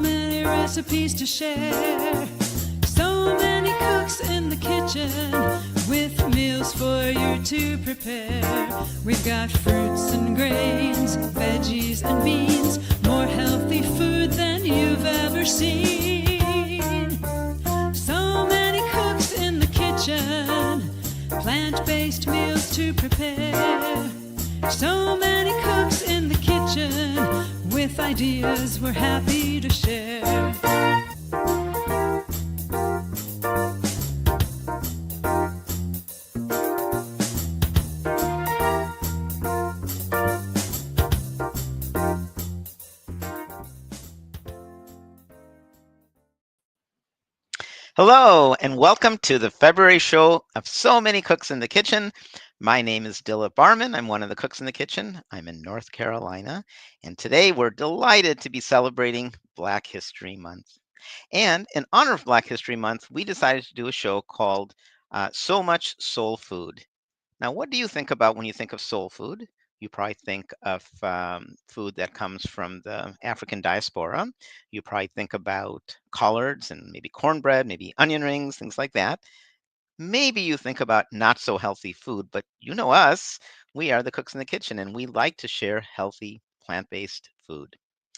many recipes to share. So many cooks in the kitchen with meals for you to prepare. We've got fruits and grains, veggies and beans, more healthy food than you've ever seen. So many cooks in the kitchen, plant-based meals to prepare. So many cooks in the kitchen with ideas we're happy to share. Hello, and welcome to the February show of So Many Cooks in the Kitchen. My name is Dilla Barman. I'm one of the cooks in the kitchen. I'm in North Carolina, and today we're delighted to be celebrating Black History Month. And in honor of Black History Month, we decided to do a show called So Much Soul Food. Now, what do you think about when you think of soul food? You probably think of food that comes from the African diaspora. You probably think about collards and maybe cornbread, maybe onion rings, things like that. Maybe you think about not so healthy food, but you know us, we are the cooks in the kitchen and we like to share healthy plant-based food.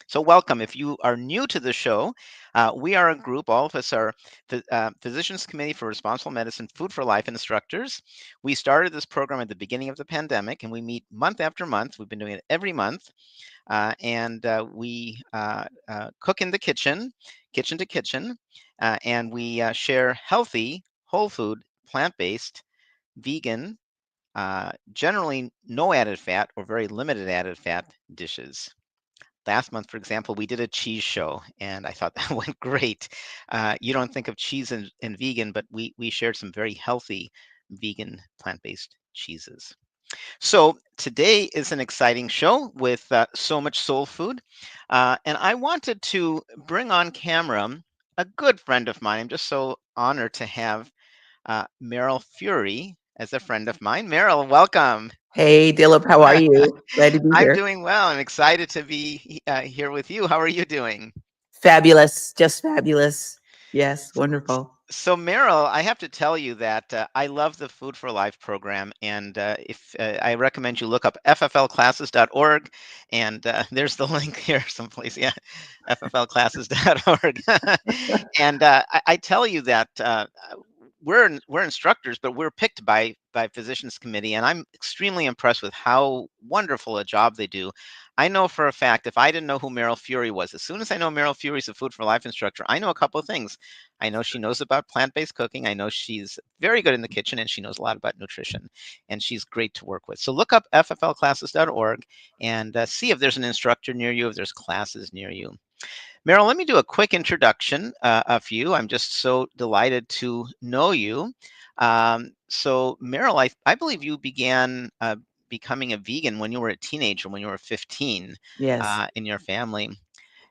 So welcome. If you are new to the show, we are a group, all of us are Physicians Committee for Responsible Medicine, Food for Life instructors. We started this program at the beginning of the pandemic and we meet month after month. We've been doing it every month. We cook in the kitchen, kitchen to kitchen, and we share healthy, whole food, plant-based, vegan, generally no added fat or very limited added fat dishes. Last month, for example, we did a cheese show, and I thought that went great. You don't think of cheese and vegan, but we shared some very healthy vegan plant-based cheeses. So today is an exciting show with so much soul food. And I wanted to bring on camera a good friend of mine. I'm just so honored to have Meryl Fury as a friend of mine. Meryl, welcome. Hey, Dilip, how are you? Glad to be I'm here. doing well. I'm excited to be here with you. How are you doing? Fabulous, just fabulous. Yes, wonderful. So Meryl, I have to tell you that I love the Food for Life program, and if I recommend you look up fflclasses.org, and there's the link here someplace. Yeah, fflclasses.org. And I tell you that we're instructors, but we're picked by Physicians Committee, and I'm extremely impressed with how wonderful a job they do. I know for a fact, if I didn't know who Meryl Fury was, as soon as I know Meryl Fury is a Food for Life instructor, I know a couple of things. I know she knows about plant-based cooking. I know she's very good in the kitchen and she knows a lot about nutrition, and she's great to work with. So look up fflclasses.org and see if there's an instructor near you, if there's classes near you. Meryl, let me do a quick introduction of you. I'm just so delighted to know you. So Meryl, I believe you began becoming a vegan when you were a teenager, when you were 15 Yes. in your family.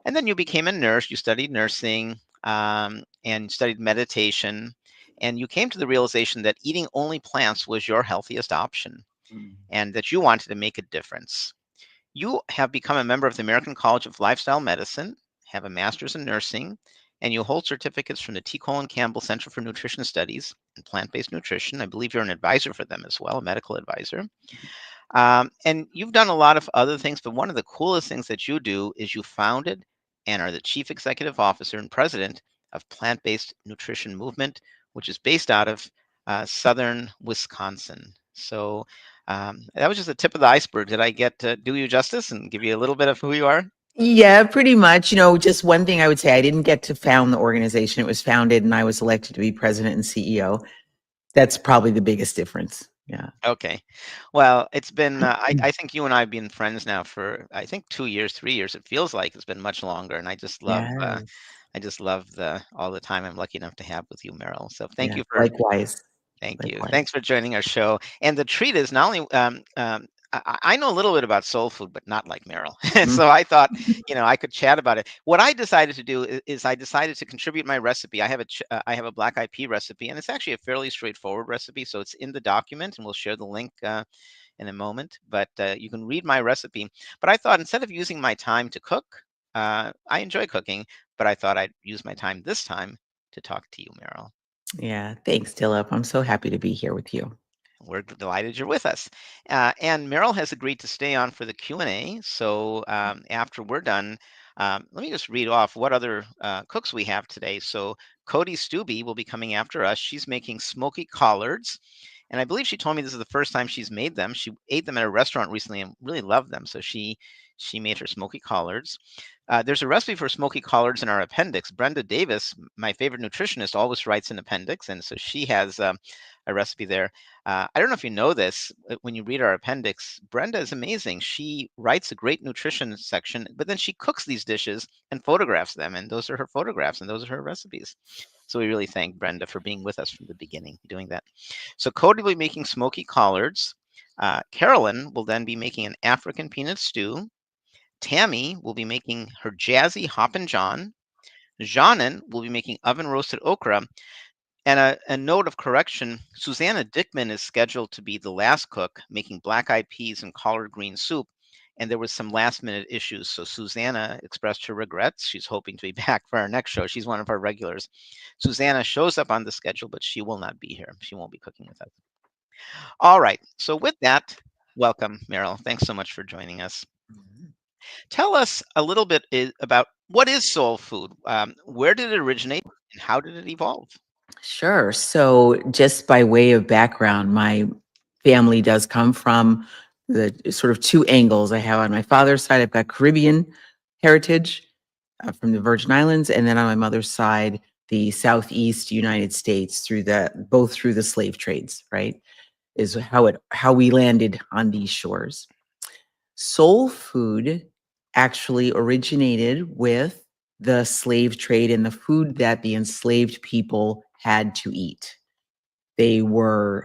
And then you became a nurse, you studied nursing and studied meditation, and you came to the realization that eating only plants was your healthiest option Mm. and that you wanted to make a difference. You have become a member of the American College of Lifestyle Medicine, have a master's in nursing, and you hold certificates from the T. Colin Campbell Center for Nutrition Studies and Plant-Based Nutrition. I believe you're an advisor for them as well, a medical advisor. And you've done a lot of other things, but one of the coolest things that you do is you founded and are the chief executive officer and president of Plant-Based Nutrition Movement, which is based out of southern Wisconsin. So that was just the tip of the iceberg. Did I get to do you justice and give you a little bit of who you are? Yeah, pretty much. Just one thing I would say, I didn't get to found the organization. It was founded and I was elected to be president and CEO. That's probably the biggest difference. Yeah. Okay. Well, it's been, I think you and I have been friends now for, I think 2 years, 3 years. It feels like it's been much longer. And Yes. I just love all the time I'm lucky enough to have with you, Meryl. So Yeah. Likewise. thank you. Likewise. Thanks for joining our show. And the treat is not only I know a little bit about soul food, but not like Meryl. Mm. So I thought, I could chat about it. What I decided to do is I decided to contribute my recipe. I have a black eyed pea recipe, and it's actually a fairly straightforward recipe. So it's in the document, and we'll share the link in a moment. But you can read my recipe. But I thought instead of using my time to cook, I enjoy cooking, but I thought I'd use my time this time to talk to you, Meryl. Yeah, thanks, Dilip. I'm so happy to be here with you. We're delighted you're with us. And Meryl has agreed to stay on for the Q&A. So after we're done, let me just read off what other cooks we have today. So Cody Stubbe will be coming after us. She's making Smoky Collards. And I believe she told me this is the first time she's made them. She ate them at a restaurant recently and really loved them. So she made her Smoky Collards. There's a recipe for Smoky Collards in our appendix. Brenda Davis, my favorite nutritionist, always writes an appendix. And so she has a recipe there. I don't know if you know this, when you read our appendix, Brenda is amazing. She writes a great nutrition section, but then she cooks these dishes and photographs them. And those are her photographs and those are her recipes. So we really thank Brenda for being with us from the beginning, doing that. So Cody will be making Smoky Collards. Carolyn will then be making an African peanut stew. Tammy will be making her jazzy Hoppin' John. Janin will be making oven roasted okra. And a note of correction, Susanna Dickman is scheduled to be the last cook, making black-eyed peas and collard green soup. And there was some last-minute issues, so Susanna expressed her regrets. She's hoping to be back for our next show. She's one of our regulars. Susanna shows up on the schedule, but she will not be here. She won't be cooking with us. All right, so with that, welcome, Meryl. Thanks so much for joining us. Tell us a little bit about what is soul food? Where did it originate and how did it evolve? Sure. So, just by way of background, my family does come from the sort of two angles I have on my father's side. I've got Caribbean heritage from the Virgin Islands, and then on my mother's side, the Southeast United States both through the slave trades. Right, is how we landed on these shores. Soul food actually originated with the slave trade and the food that the enslaved people had to eat. They were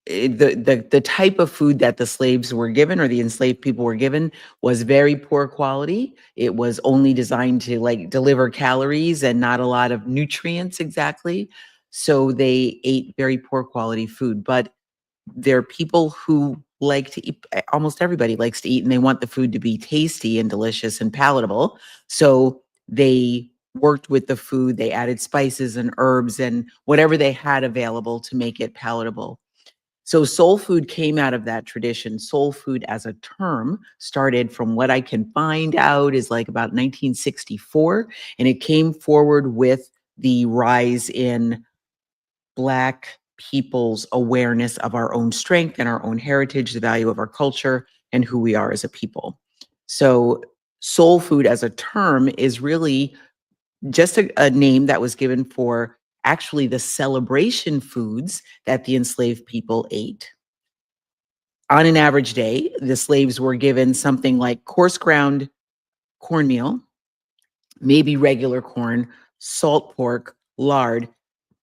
the type of food that the slaves were given or the enslaved people were given was very poor quality. It was only designed to like deliver calories and not a lot of nutrients exactly. So they ate very poor quality food. But there are people who like to eat, almost everybody likes to eat, and they want the food to be tasty and delicious and palatable. So they worked with the food, they added spices and herbs and whatever they had available to make it palatable. So soul food came out of that tradition. Soul food as a term started, from what I can find out, is like about 1964, and it came forward with the rise in Black people's awareness of our own strength and our own heritage, the value of our culture, and who we are as a people. So, soul food as a term is really just a name that was given for actually the celebration foods that the enslaved people ate. On an average day, the slaves were given something like coarse ground cornmeal, maybe regular corn, salt pork, lard,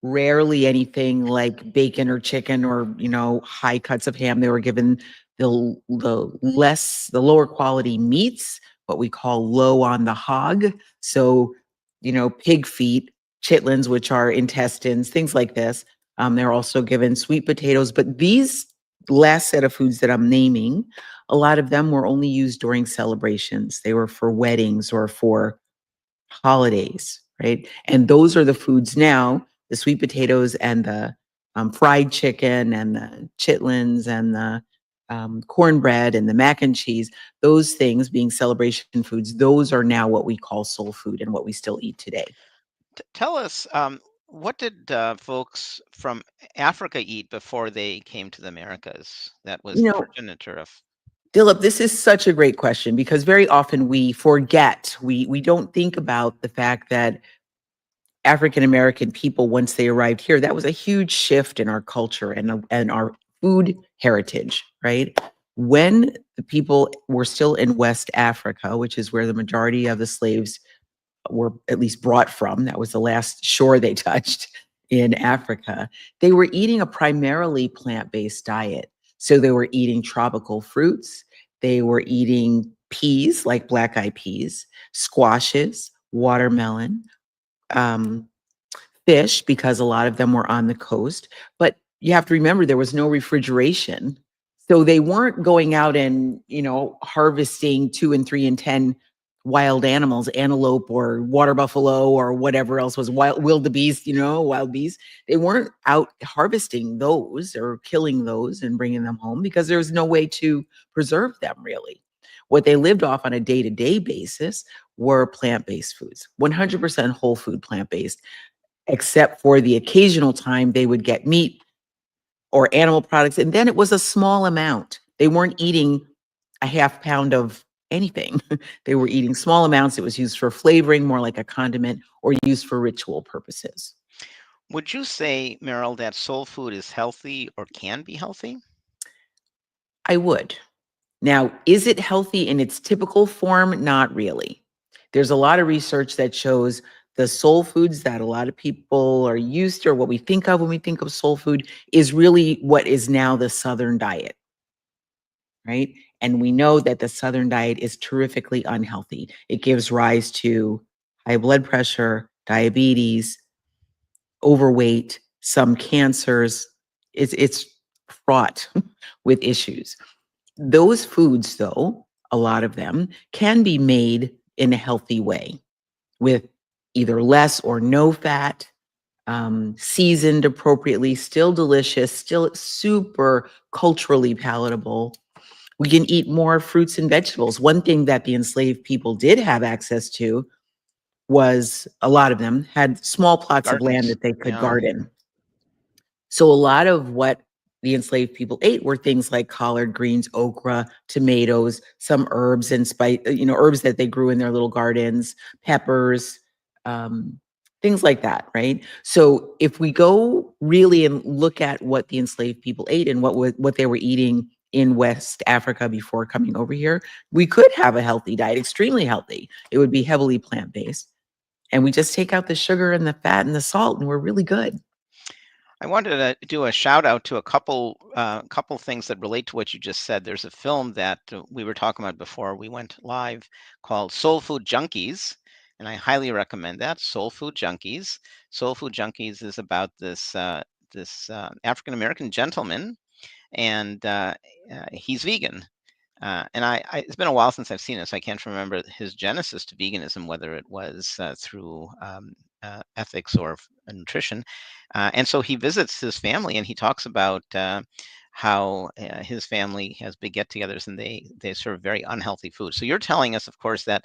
rarely anything like bacon or chicken or, high cuts of ham. They were given the lower quality meats, what we call low on the hog. So, pig feet, chitlins, which are intestines, things like this. They're also given sweet potatoes, but these last set of foods that I'm naming, a lot of them were only used during celebrations. They were for weddings or for holidays, right? And those are the foods now, the sweet potatoes and the fried chicken and the chitlins and the cornbread and the mac and cheese, those things being celebration foods, those are now what we call soul food and what we still eat today. Tell us, what did folks from Africa eat before they came to the Americas? That was You the know, progenitor of. Dilip, this is such a great question because very often we forget, we don't think about the fact that African American people, once they arrived here, that was a huge shift in our culture and our food heritage, right? When the people were still in West Africa, which is where the majority of the slaves were at least brought from, that was the last shore they touched in Africa, they were eating a primarily plant-based diet. So they were eating tropical fruits, they were eating peas like black-eyed peas, squashes, watermelon, um, fish, because a lot of them were on the coast. But you have to remember there was no refrigeration. So they weren't going out and, harvesting 2 and 3 and 10 wild animals, antelope or water buffalo or whatever else was wild wildebeest, wild bees. They weren't out harvesting those or killing those and bringing them home because there was no way to preserve them really. What they lived off on a day-to-day basis were plant-based foods, 100% whole food plant-based, except for the occasional time they would get meat or animal products. And then it was a small amount. They weren't eating a half pound of anything. They were eating small amounts. It was used for flavoring, more like a condiment, or used for ritual purposes. Would you say, Meryl, that soul food is healthy or can be healthy? I would. Now, is it healthy in its typical form? Not really. There's a lot of research that shows the soul foods that a lot of people are used to, or what we think of when we think of soul food, is really what is now the Southern diet, right? And we know that the Southern diet is terrifically unhealthy. It gives rise to high blood pressure, diabetes, overweight, some cancers. It's fraught with issues. Those foods, though, a lot of them can be made in a healthy way with either less or no fat, seasoned appropriately, still delicious, still super culturally palatable. We can eat more fruits and vegetables. One thing that the enslaved people did have access to was a lot of them had small plots of land Gardens. that they could Yeah. garden. So a lot of what the enslaved people ate were things like collard greens, okra, tomatoes, some herbs and spice, herbs that they grew in their little gardens, peppers, um, things like that, right? So if we go really and look at what the enslaved people ate and what they were eating in West Africa before coming over here, we could have a healthy diet, extremely healthy. It would be heavily plant-based. And we just take out the sugar and the fat and the salt, and we're really good. I wanted to do a shout out to a couple things that relate to what you just said. There's a film that we were talking about before we went live called Soul Food Junkies, and I highly recommend that. Soul Food Junkies. Soul Food Junkies is about this African American gentleman, and he's vegan. And it's been a while since I've seen it, so I can't remember his genesis to veganism, whether it was through ethics or nutrition. And so he visits his family, and he talks about how his family has big get-togethers, and they serve very unhealthy food. So you're telling us, of course, that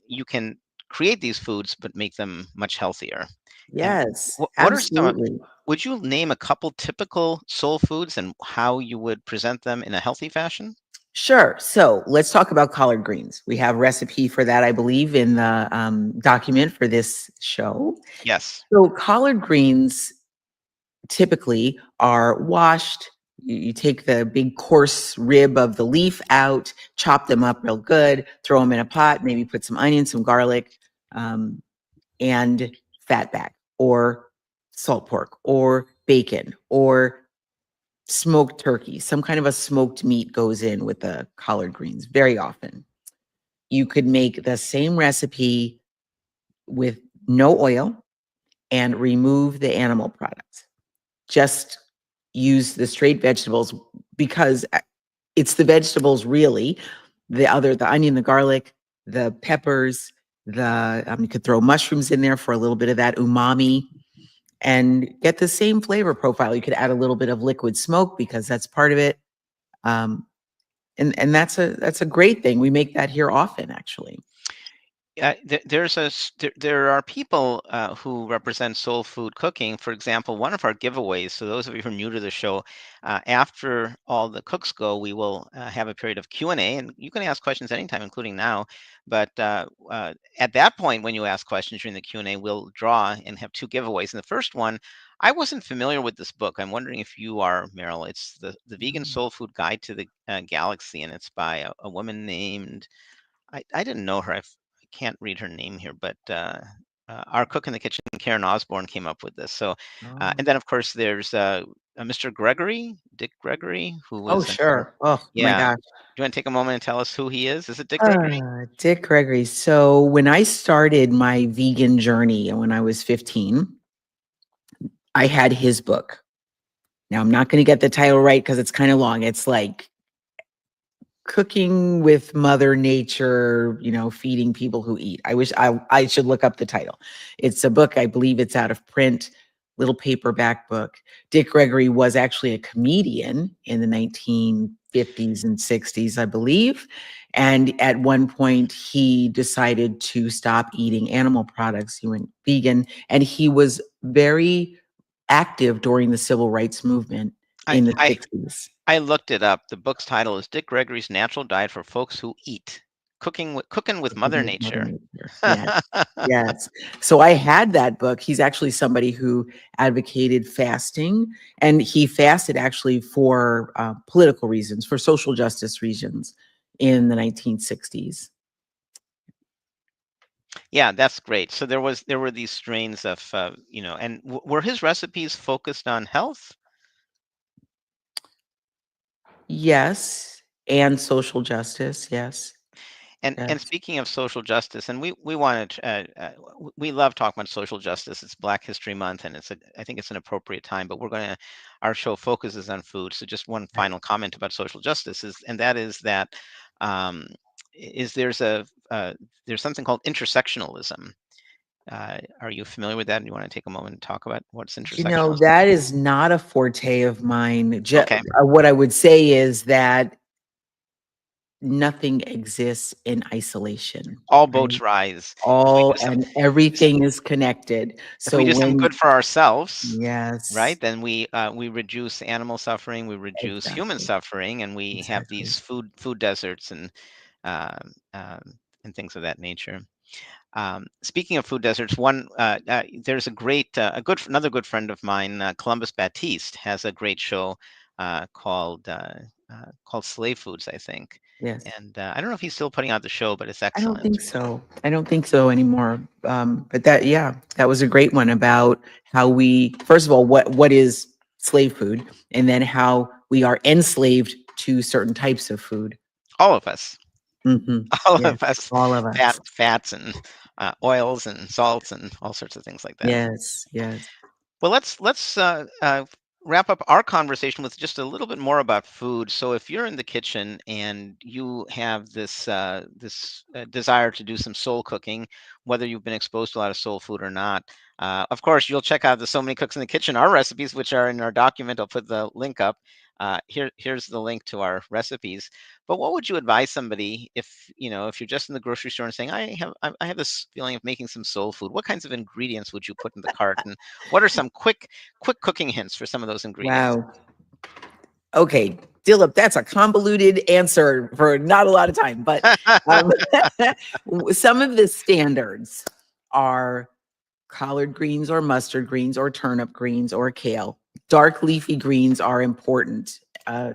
you can create these foods but make them much healthier. And Yes, what are some? absolutely. Would you name a couple typical soul foods and how you would present them in a healthy fashion? Sure. So let's talk about collard greens. We have a recipe for that, I believe, in the document for this show. Yes. So collard greens typically are washed. You take the big coarse rib of the leaf out, chop them up real good, throw them in a pot, maybe put some onions, some garlic, um, and fat back, or salt pork, or bacon, or smoked turkey. Some kind of a smoked meat goes in with the collard greens very often. You could make the same recipe with no oil and remove the animal products. Just use the straight vegetables because it's the vegetables really. The onion, the garlic, the peppers, you could throw mushrooms in there for a little bit of that umami and get the same flavor profile. You could add a little bit of liquid smoke because that's part of it. Um, and that's a great thing. We make that here often, actually. There are people who represent soul food cooking. For example, one of our giveaways. So those of you who are new to the show, after all the cooks go, we will have a period of Q&A, and you can ask questions anytime, including now. But at that point, when you ask questions during the Q&A, we'll draw and have two giveaways. And the first one, I wasn't familiar with this book. I'm wondering if you are, Meryl. It's the Vegan Soul Food Guide to the Galaxy, and it's by a woman named I didn't know her. I can't read her name here, but our cook in the kitchen, Karen Osborne, came up with this. So, Oh, and then of course there's Mr. Gregory, Dick Gregory, who oh, was sure. Oh my yeah. gosh. Do you want to take a moment and tell us who he is? Is it Dick Gregory? Dick Gregory. So when I started my vegan journey and when I was 15, I had his book. Now I'm not going to get the title right because it's kind of long. It's like Cooking with Mother Nature, feeding people who eat. I wish I should look up the title. It's a book, I believe it's out of print, little paperback book. Dick Gregory was actually a comedian in the 1950s and 60s, I believe. And at one point, he decided to stop eating animal products. He went vegan, and he was very active during the civil rights movement I in the I 60s. I looked it up. The book's title is Dick Gregory's Natural Diet for Folks Who Eat. Cooking with Mother With Mother Nature. Nature. Yes. Yes. So I had that book. He's actually somebody who advocated fasting, and he fasted actually for political reasons, for social justice reasons in the 1960s. Yeah, that's great. So there were these strains of and were his recipes focused on health? Yes. And social justice. Yes. And Yes. speaking of social justice, and we wanted we love talking about social justice. It's Black History Month, and I think it's an appropriate time. But our show focuses on food. So just one Right. final comment about social justice and that is that um, is there's something called intersectionalism. Are you familiar with that? Do you want to take a moment and talk about what's intersectionalism? That is not a forte of mine. Okay, What I would say is that nothing exists in isolation, all right? boats rise. If we All do some and everything is connected. if we So do some when good for ourselves, yes, right, then we reduce animal suffering, we reduce human exactly, suffering, and we have exactly. these food deserts um, um, and things of that nature. Speaking of food deserts, there's another good friend of mine, Columbus Baptiste, has a great show called Slave Foods, I think. Yes. And I don't know if he's still putting out the show, but it's I don't excellent. think so. I don't think so anymore. But that was a great one about how we, first of all, what is slave food, and then how we are enslaved to certain types of food. All of us, Hmm. all Yes, of us, all of us. fats and oils and salts and all sorts of things like that. Yes, yes. Well, let's wrap up our conversation with just a little bit more about food. So, if you're in the kitchen and you have this desire to do some soul cooking, whether you've been exposed to a lot of soul food or not, of course, you'll check out the So Many Cooks in the Kitchen, our recipes, which are in our document. I'll put the link up. Here's the link to our recipes. But what would you advise somebody if you're just in the grocery store and saying, I have this feeling of making some soul food. What kinds of ingredients would you put in the cart, and what are some quick cooking hints for some of those ingredients? Wow. Okay, Dilip, that's a convoluted answer for not a lot of time, but um, some of the standards are collard greens or mustard greens or turnip greens or kale. Dark leafy greens are important.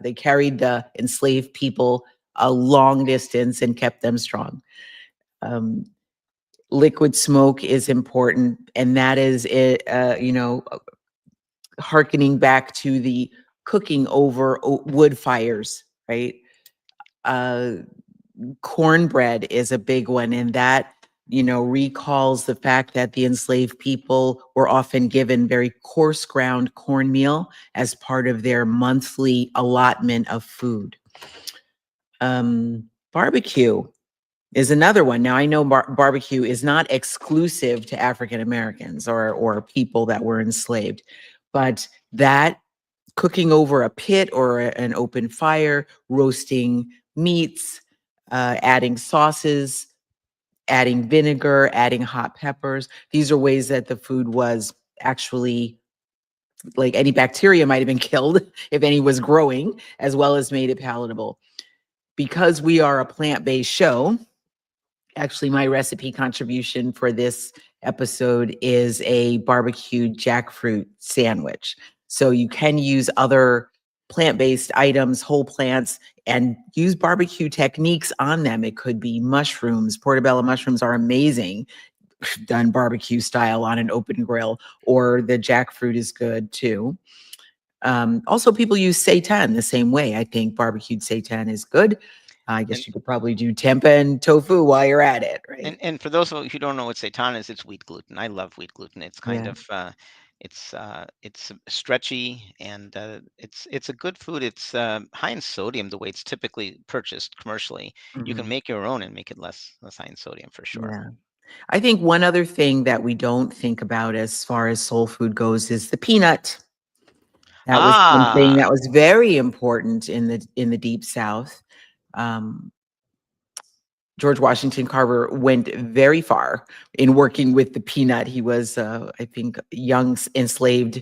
They carried the enslaved people a long distance and kept them strong. Um, Liquid smoke is important, and that is it. Harkening back to the cooking over wood fires, right? Uh, Cornbread is a big one, and that recalls the fact that the enslaved people were often given very coarse ground cornmeal as part of their monthly allotment of food. Barbecue is another one. Now I know barbecue is not exclusive to African Americans or people that were enslaved, but that cooking over a pit or an open fire, roasting meats, adding sauces, adding vinegar, adding hot peppers. These are ways that the food was actually, like, any bacteria might have been killed if any was growing, as well as made it palatable. Because we are a plant-based show, actually, my recipe contribution for this episode is a barbecued jackfruit sandwich. So you can use other plant-based items, whole plants, and use barbecue techniques on them. It could be mushrooms. Portobello mushrooms are amazing done barbecue style on an open grill, or the jackfruit is good too. Also, people use seitan the same way. I think barbecued seitan is good. I and guess you could probably do tempeh and tofu while you're at it, right? and for those of you who don't know what seitan is, it's wheat gluten. I love wheat gluten. It's kind Yeah. of It's stretchy, and it's a good food. It's high in sodium the way it's typically purchased commercially. You can Mhm. make your own and make it less high in sodium for sure. Yeah. I think one other thing that we don't think about as far as soul food goes is the peanut. That was something Ah, that was very important in the Deep South. Um, George Washington Carver went very far in working with the peanut. He was, I think, young enslaved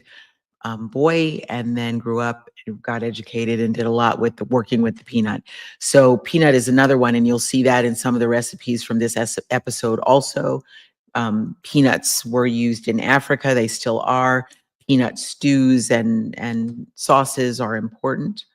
boy, and then grew up and got educated and did a lot with working with the peanut. So peanut is another one, and you'll see that in some of the recipes from this episode. Also, peanuts were used in Africa; they still are. Peanut stews and sauces are important.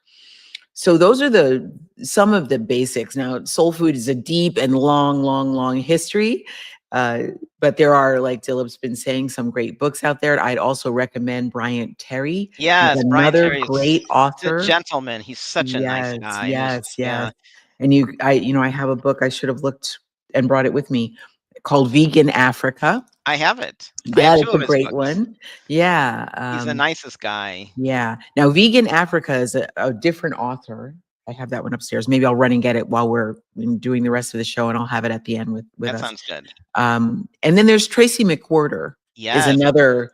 So those are some of the basics. Now, soul food is a deep and long, long, long history. Uh, but there are, like Dilip's been saying, some great books out there. I'd also recommend Bryant Terry. He's yes, Brian another Terry is great a author. gentleman. He's such a nice Yes, guy. He's yes, yes. yeah, And I have a book I should have looked and brought it with me called Vegan Africa. I have it. I have That two is a of his great books. one. Yeah. He's the nicest guy. Yeah. Now, Vegan Africa is a different author. I have that one upstairs. Maybe I'll run and get it while we're doing the rest of the show, and I'll have it at the end with That us. sounds good. And then there's Tracy McWhorter is Yes. another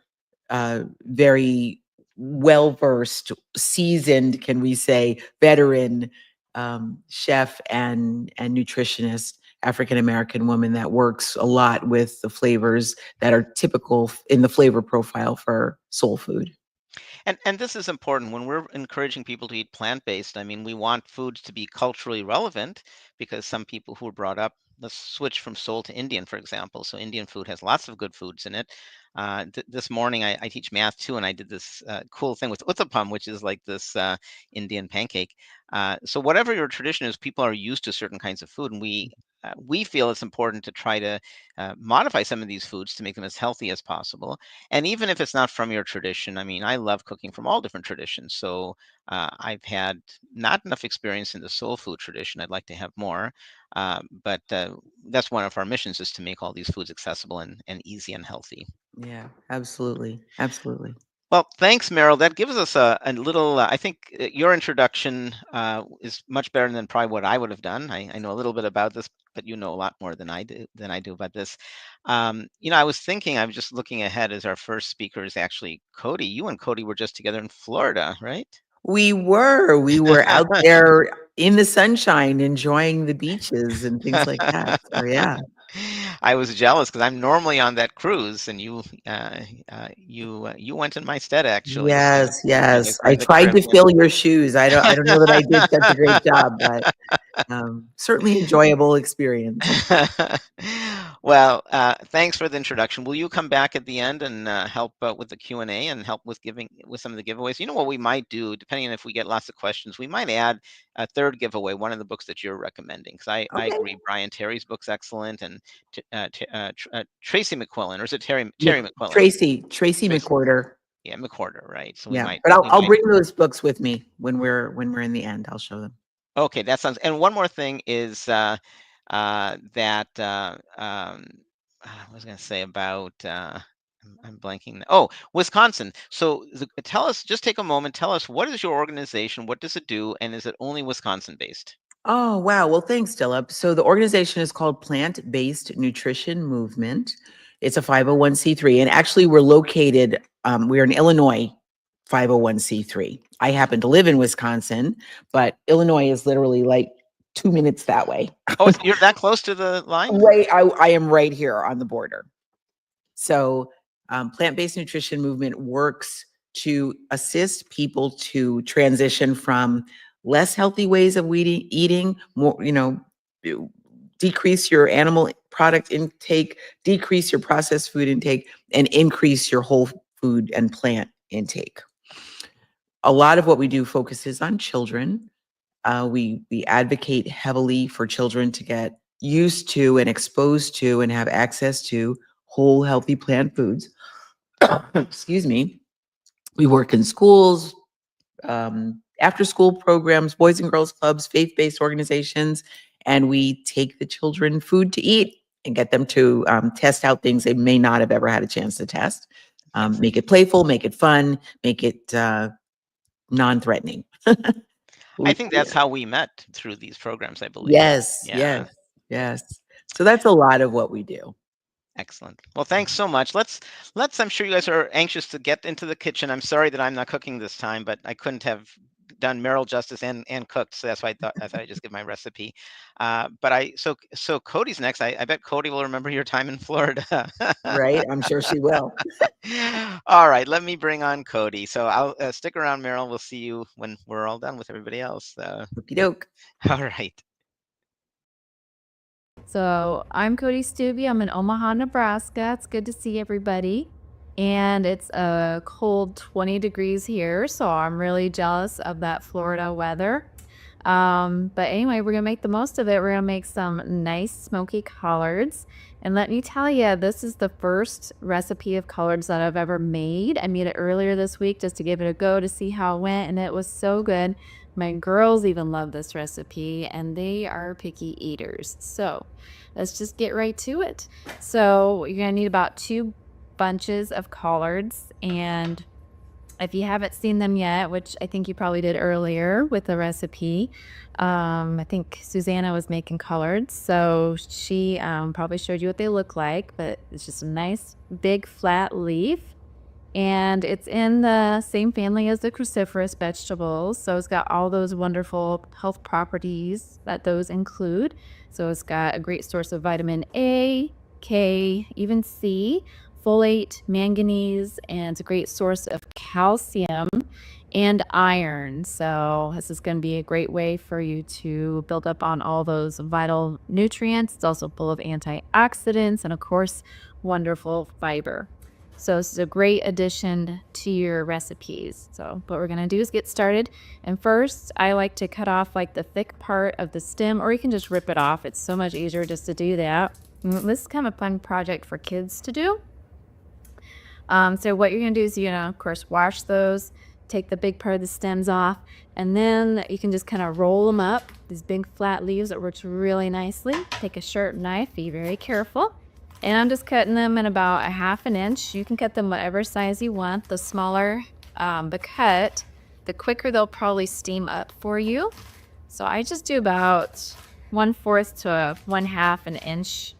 very well-versed, seasoned, can we say, veteran chef and nutritionist, African American woman that works a lot with the flavors that are typical in the flavor profile for soul food. And this is important when we're encouraging people to eat plant-based. I mean, we want foods to be culturally relevant because some people who were brought up, let's switch from Seoul to Indian, for example. So Indian food has lots of good foods in it. This morning I teach math too, and I did this cool thing with uttapam, which is like this Indian pancake. So whatever your tradition is, people are used to certain kinds of food, and we feel it's important to try to modify some of these foods to make them as healthy as possible. And even if it's not from your tradition, I mean, I love cooking from all different traditions. So I've had not enough experience in the soul food tradition. I'd like to have more. But that's one of our missions, is to make all these foods accessible and easy and healthy. Yeah, absolutely. Absolutely. Well, thanks, Meryl. That gives us a little. I think your introduction is much better than probably what I would have done. I know a little bit about this, but you know a lot more than I do about this. I was thinking. I was just looking ahead as our first speaker is actually Cody. You and Cody were just together in Florida, right? We were out there in the sunshine enjoying the beaches and things like that. So yeah. I was jealous because I'm normally on that cruise, and you went in my stead actually. So Yes, for the yes. for I the tried to Caribbean. fill your shoes. I don't know that I did such a great job, but certainly enjoyable experience. Well, thanks for the introduction. Will you come back at the end and help with the Q&A and help with giving with some of the giveaways? You know what we might do, depending on if we get lots of questions, we might add a third giveaway, one of the books that you're recommending, because I Okay. agree, Brian Terry's book's excellent, and Tracy McQuillan, or is it Mc- Terry McQuillan? Tracy Tracy, McWhorter. yeah, McWhorter, right? So we Yeah, might but I'll we I'll might bring those books with me when we're in the end. I'll show them. Okay, that sounds. And one more thing is that I was going to say about. I'm blanking. Oh, Wisconsin. So tell us. Just take a moment. Tell us, what is your organization? What does it do? And is it only Wisconsin based? Oh, wow. Well, thanks, Dilip. So the organization is called Plant-Based Nutrition Movement. It's a 501(c)(3), and actually we're in Illinois 501(c)(3). I happen to live in Wisconsin, but Illinois is literally like 2 minutes that way. Oh, you're that close to the line? Right, I am right here on the border. So, plant-based nutrition movement works to assist people to transition from less healthy ways of eating more, decrease your animal product intake, decrease your processed food intake, and increase your whole food and plant intake. A lot of what we do focuses on children. We advocate heavily for children to get used to and exposed to and have access to whole healthy plant foods. Excuse me. We work in schools, after school programs, boys and girls clubs, faith-based organizations, and we take the children food to eat and get them to test out things they may not have ever had a chance to test. Make it playful, make it fun, make it non-threatening. I think that's how we met, through these programs, I believe. Yes, Yeah. yes, yes. So that's a lot of what we do. Excellent. Well, thanks so much. I'm sure you guys are anxious to get into the kitchen. I'm sorry that I'm not cooking this time, but I couldn't have done Merrill justice and cooked, so that's why I thought I'd just give my recipe. So Cody's next. I bet Cody will remember your time in Florida. Right? I'm sure she will. All right, let me bring on Cody. So I'll stick around, Merrill. We'll see you when we're all done with everybody else. Okey doke. All right. So I'm Cody Stubbe. I'm in Omaha, Nebraska. It's good to see everybody. And it's a cold 20 degrees here, so I'm really jealous of that Florida weather. But anyway, we're gonna make the most of it. We're gonna make some nice smoky collards. And let me tell you, this is the first recipe of collards that I've ever made. I made it earlier this week just to give it a go to see how it went, and it was so good. My girls even love this recipe, and they are picky eaters. So let's just get right to it. So you're gonna need about 2 bunches of collards, and if you haven't seen them yet, which I think you probably did earlier with the recipe, I think Susanna was making collards, so she probably showed you what they look like, but it's just a nice big flat leaf. And it's in the same family as the cruciferous vegetables. So it's got all those wonderful health properties that those include. So it's got a great source of vitamin A, K, even C, folate, manganese, and it's a great source of calcium and iron. So this is going to be a great way for you to build up on all those vital nutrients. It's also full of antioxidants and, of course, wonderful fiber. So this is a great addition to your recipes. So what we're gonna do is get started. And first, I like to cut off like the thick part of the stem, or you can just rip it off. It's so much easier just to do that. This is kind of a fun project for kids to do. So what you're gonna do is, of course, wash those, take the big part of the stems off, and then you can just kind of roll them up. These big flat leaves, that works really nicely. Take a sharp knife, be very careful. And I'm just cutting them in about a 1/2 inch. You can cut them whatever size you want. The smaller the cut, the quicker they'll probably steam up for you. So I just do about 1/4 to 1/2 an inch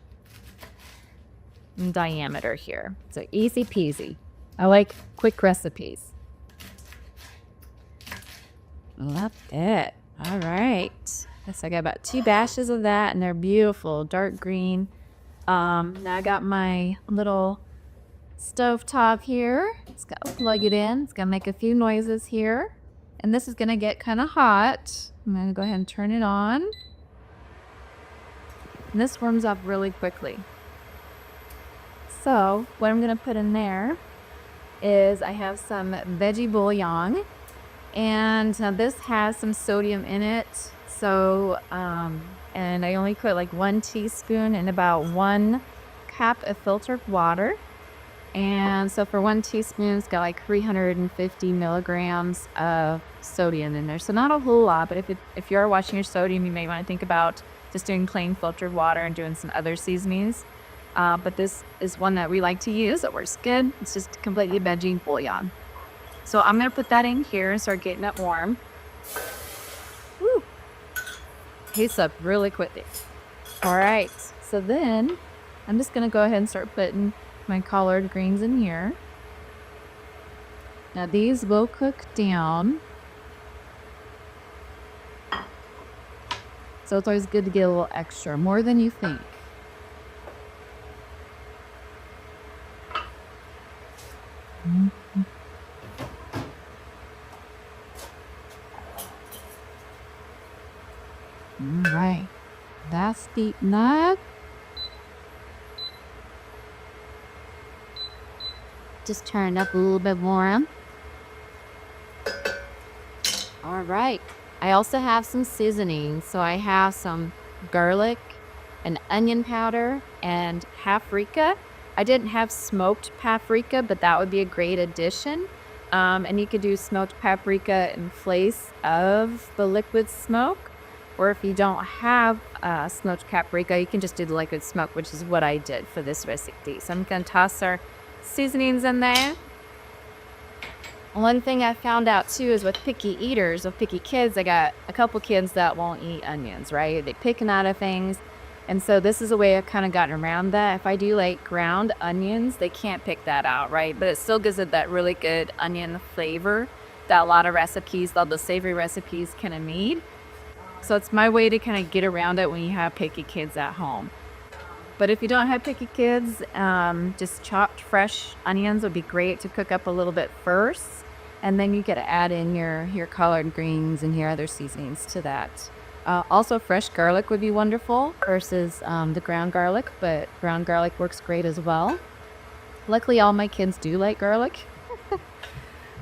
in diameter here. So easy peasy. I like quick recipes. Love it. All right. Guess I got about 2 bashes of that, and they're beautiful, dark green. Now I got my little stove top here. It's got to plug it in. It's gonna make a few noises here. And this is gonna get kind of hot. I'm gonna go ahead and turn it on. And this warms up really quickly. So what I'm gonna put in there is I have some veggie bouillon. And this has some sodium in it. So, and I only put like 1 teaspoon in about 1 cup of filtered water. And so for 1 teaspoon, it's got like 350 milligrams of sodium in there. So not a whole lot, but if you are watching your sodium, you may want to think about just doing plain filtered water and doing some other seasonings. But this is one that we like to use. It works good. It's just completely veggie bouillon. So I'm going to put that in here and start getting it warm. Woo! Heats up really quickly. All right, so then I'm just going to go ahead and start putting my collard greens in here. Now these will cook down. So it's always good to get a little extra, more than you think. All right, that's deep enough. Just turn it up a little bit more. All right, I also have some seasoning. So I have some garlic and onion powder and paprika. I didn't have smoked paprika, but that would be a great addition. And you could do smoked paprika in place of the liquid smoke. Or if you don't have smoked paprika, you can just do the liquid smoke, which is what I did for this recipe. So I'm going to toss our seasonings in there. One thing I found out too is with picky eaters, with picky kids, I got a couple kids that won't eat onions, right? They picking out of things. And so this is a way I've kind of gotten around that. If I do like ground onions, they can't pick that out, right? But it still gives it that really good onion flavor that a lot of recipes, all the savory recipes kind of need. So it's my way to kind of get around it when you have picky kids at home. But if you don't have picky kids, just chopped fresh onions would be great to cook up a little bit first. And then you get to add in your collard greens and your other seasonings to that. Also, fresh garlic would be wonderful versus the ground garlic, but ground garlic works great as well. Luckily, all my kids do like garlic.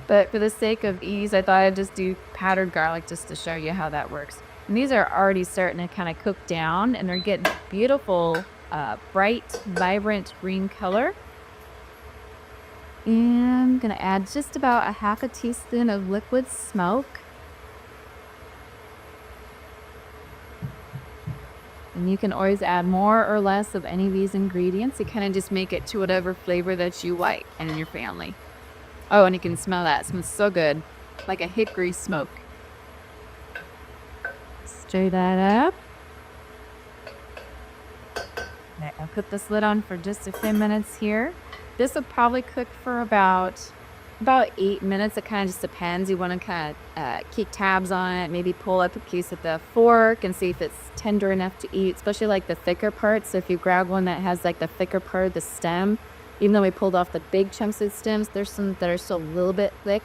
But for the sake of ease, I thought I'd just do powdered garlic just to show you how that works. And these are already starting to kind of cook down, and they're getting beautiful, bright, vibrant green color. And I'm going to add just about a half a teaspoon of liquid smoke. And you can always add more or less of any of these ingredients. You kind of just make it to whatever flavor that you like and your family. Oh, and you can smell that. It smells so good. Like a hickory smoke. Stir that up. Okay, I'll put this lid on for just a few minutes here. This will probably cook for about 8 minutes. It kind of just depends. You want to kind of keep tabs on it. Maybe pull up a piece with the fork and see if it's tender enough to eat, especially like the thicker parts. So if you grab one that has like the thicker part of the stem, even though we pulled off the big chunks of stems, there's some that are still a little bit thick.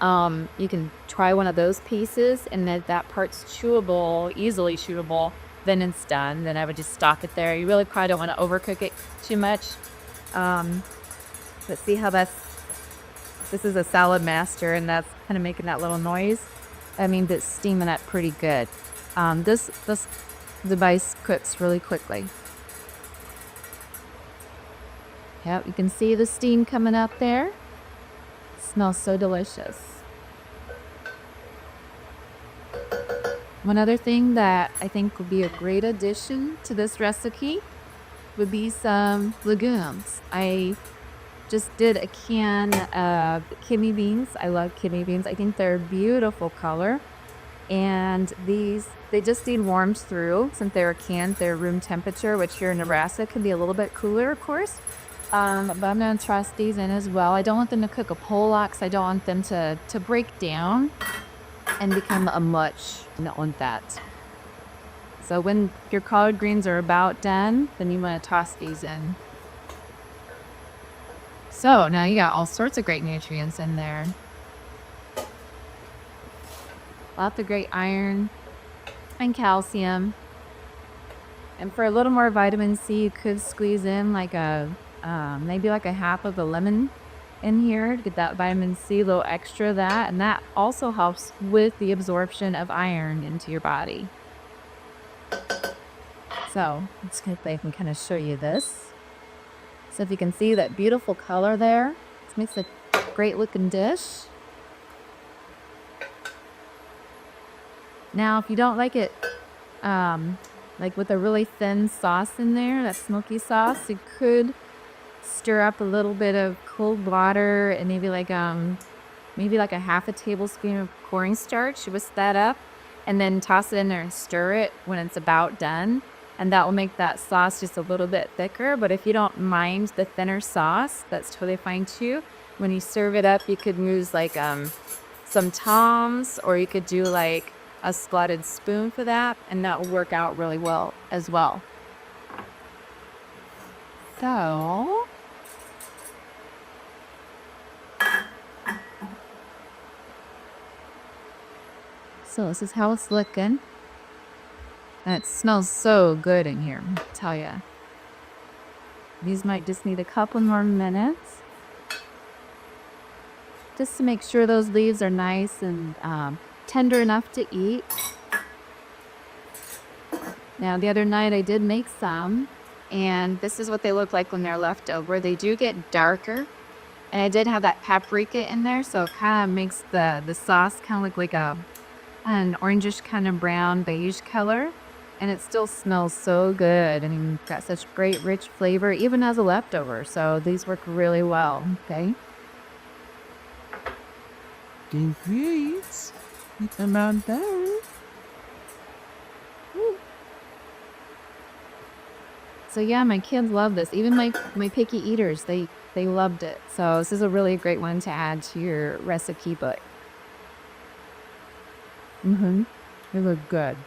You can try one of those pieces, and if that part's chewable, easily chewable, then it's done. Then I would just stop it there. You really probably don't want to overcook it too much. But see how this is a salad master, and that's kind of making that little noise. I mean, it's steaming up pretty good. This device cooks really quickly. Yep, you can see the steam coming up there. It smells so delicious. One other thing that I think would be a great addition to this recipe would be some legumes. I just did a can of kidney beans. I love kidney beans. I think they're a beautiful color. And they just need warmed through. Since they're canned, they're room temperature, which here in Nebraska can be a little bit cooler, of course. But I'm going to toss these in as well. I don't want them to cook a whole lot because I don't want them to break down and become a mush. I don't want that. So when your collard greens are about done, then you want to toss these in. So now you got all sorts of great nutrients in there. Lots of great iron and calcium. And for a little more vitamin C, you could squeeze in like maybe like a half of a lemon in here to get that vitamin C, a little extra of that. And that also helps with the absorption of iron into your body. So let's see if I can kind of show you this. So if you can see that beautiful color there, it makes a great looking dish. Now, if you don't like it, like with a really thin sauce in there, that smoky sauce, you could stir up a little bit of cold water and maybe like a half a tablespoon of cornstarch. You whisk that up and then toss it in there and stir it when it's about done. And that will make that sauce just a little bit thicker. But if you don't mind the thinner sauce, that's totally fine too. When you serve it up, you could use like some Toms, or you could do like a slotted spoon for that, and that will work out really well as well. So this is how it's looking. And it smells so good in here, I tell ya. These might just need a couple more minutes. Just to make sure those leaves are nice and tender enough to eat. Now, the other night I did make some, and this is what they look like when they're left over. They do get darker, and I did have that paprika in there, so it kind of makes the sauce kind of look like an orangish kind of brown beige color. And it still smells so good. I mean, got such great rich flavor, even as a leftover. So these work really well. Okay. Please. Put them out there. So yeah, my kids love this. Even my picky eaters, they loved it. So this is a really great one to add to your recipe book. They look good.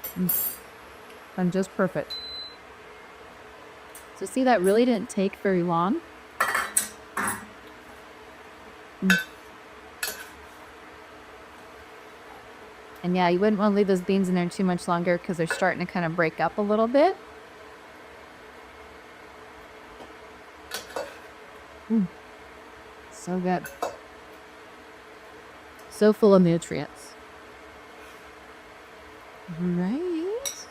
And just perfect. So see, that really didn't take very long. And yeah, you wouldn't want to leave those beans in there too much longer because they're starting to kind of break up a little bit. So good. So full of nutrients. Right.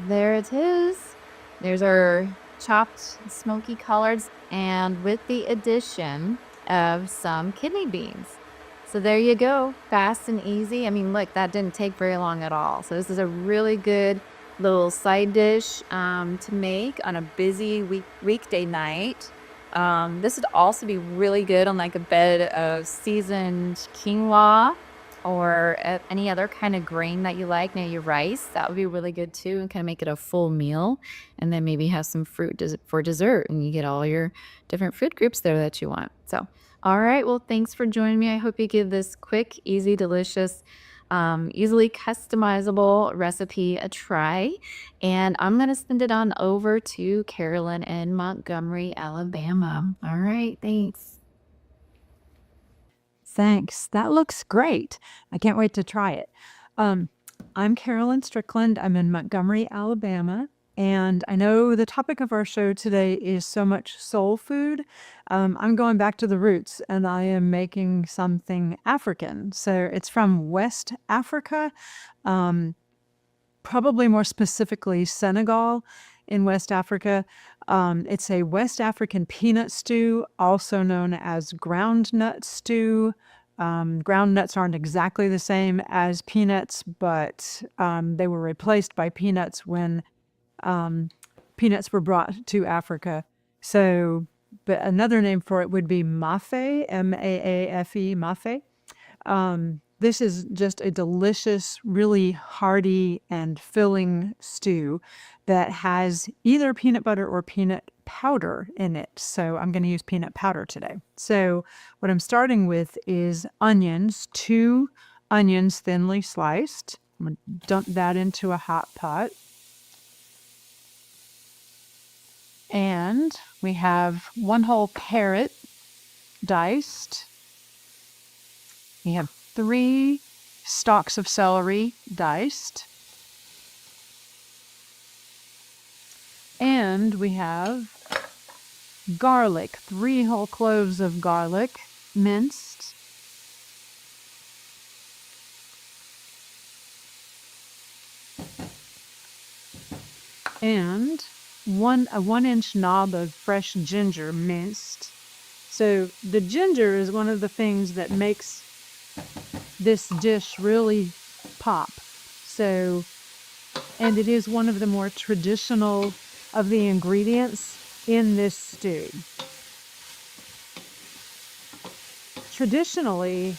There it is. There's our chopped smoky collards and with the addition of some kidney beans. So there you go. Fast and easy. I mean, look, that didn't take very long at all. So this is a really good little side dish to make on a busy weekday night. This would also be really good on like a bed of seasoned quinoa or any other kind of grain that you like near your rice. That would be really good too, and kind of make it a full meal. And then maybe have some fruit for dessert, and you get all your different food groups there that you want. So, all right. Well, thanks for joining me. I hope you give this quick, easy, delicious, easily customizable recipe a try. And I'm going to send it on over to Carolyn in Montgomery, Alabama. All right. Thanks. Thanks. That looks great. I can't wait to try it. I'm Carolyn Strickland. I'm in Montgomery, Alabama. And I know the topic of our show today is so much soul food. I'm going back to the roots and I am making something African. So it's from West Africa, probably more specifically Senegal in West Africa. It's a West African peanut stew, also known as ground nut stew. Ground nuts aren't exactly the same as peanuts, but they were replaced by peanuts when peanuts were brought to Africa. So, but another name for it would be mafe, M-A-A-F-E, mafe. This is just a delicious, really hearty and filling stew that has either peanut butter or peanut powder in it. So I'm going to use peanut powder today. So what I'm starting with is onions, 2 onions thinly sliced. I'm going to dump that into a hot pot. And we have 1 whole carrot diced. We have 3 stalks of celery diced. And we have garlic, 3 whole cloves of garlic minced. And a 1-inch knob of fresh ginger minced. So the ginger is one of the things that makes this dish really pop. So, and it is one of the more traditional of the ingredients in this stew. Traditionally,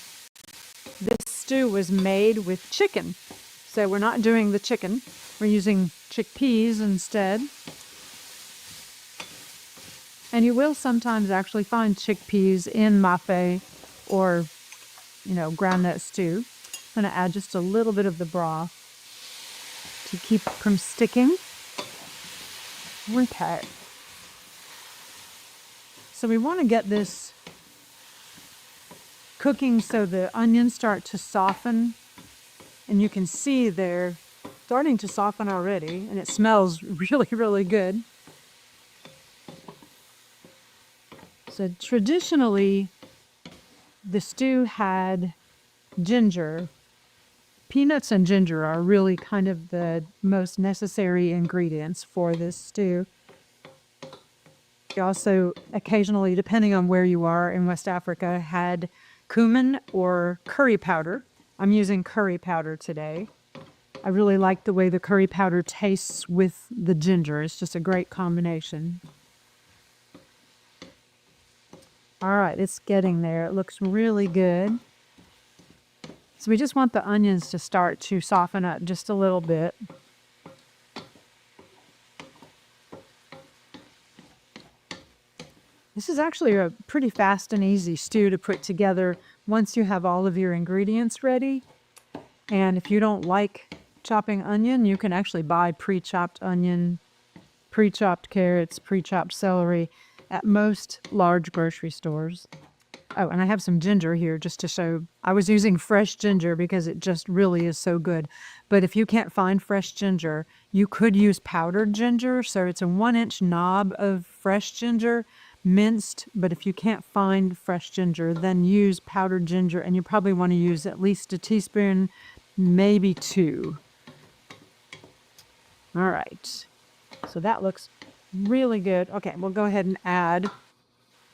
this stew was made with chicken. So we're not doing the chicken. We're using chickpeas instead. And you will sometimes actually find chickpeas in mafe or, groundnut stew. I'm going to add just a little bit of the broth to keep it from sticking. Okay. So we want to get this cooking so the onions start to soften. And you can see they're starting to soften already, and it smells really, really good. So traditionally, the stew had ginger. Peanuts and ginger are really kind of the most necessary ingredients for this stew. You also occasionally, depending on where you are in West Africa, had cumin or curry powder. I'm using curry powder today. I really like the way the curry powder tastes with the ginger. It's just a great combination. All right, it's getting there. It looks really good. So we just want the onions to start to soften up just a little bit. This is actually a pretty fast and easy stew to put together once you have all of your ingredients ready. And if you don't like chopping onion, you can actually buy pre-chopped onion, pre-chopped carrots, pre-chopped celery at most large grocery stores. Oh, and I have some ginger here just to show. I was using fresh ginger because it just really is so good. But if you can't find fresh ginger, you could use powdered ginger. So it's a 1-inch knob of fresh ginger, minced. But if you can't find fresh ginger, then use powdered ginger. And you probably want to use at least a teaspoon, maybe 2. All right. So that looks really good. Okay, we'll go ahead and add.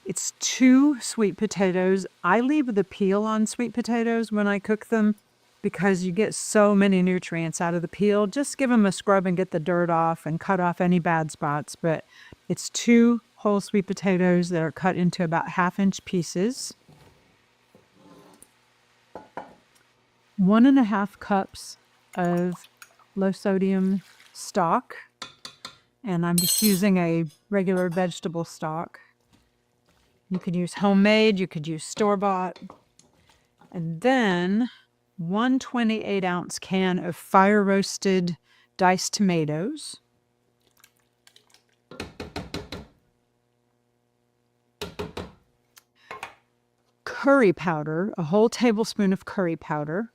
It's 2 sweet potatoes. I leave the peel on sweet potatoes when I cook them because you get so many nutrients out of the peel. Just give them a scrub and get the dirt off and cut off any bad spots. But it's 2 whole sweet potatoes that are cut into about 1/2-inch pieces. 1.5 cups of low sodium stock. And I'm just using a regular vegetable stock. You could use homemade, you could use store-bought. And then 1 28-ounce can of fire-roasted diced tomatoes. Curry powder, a whole tablespoon of curry powder.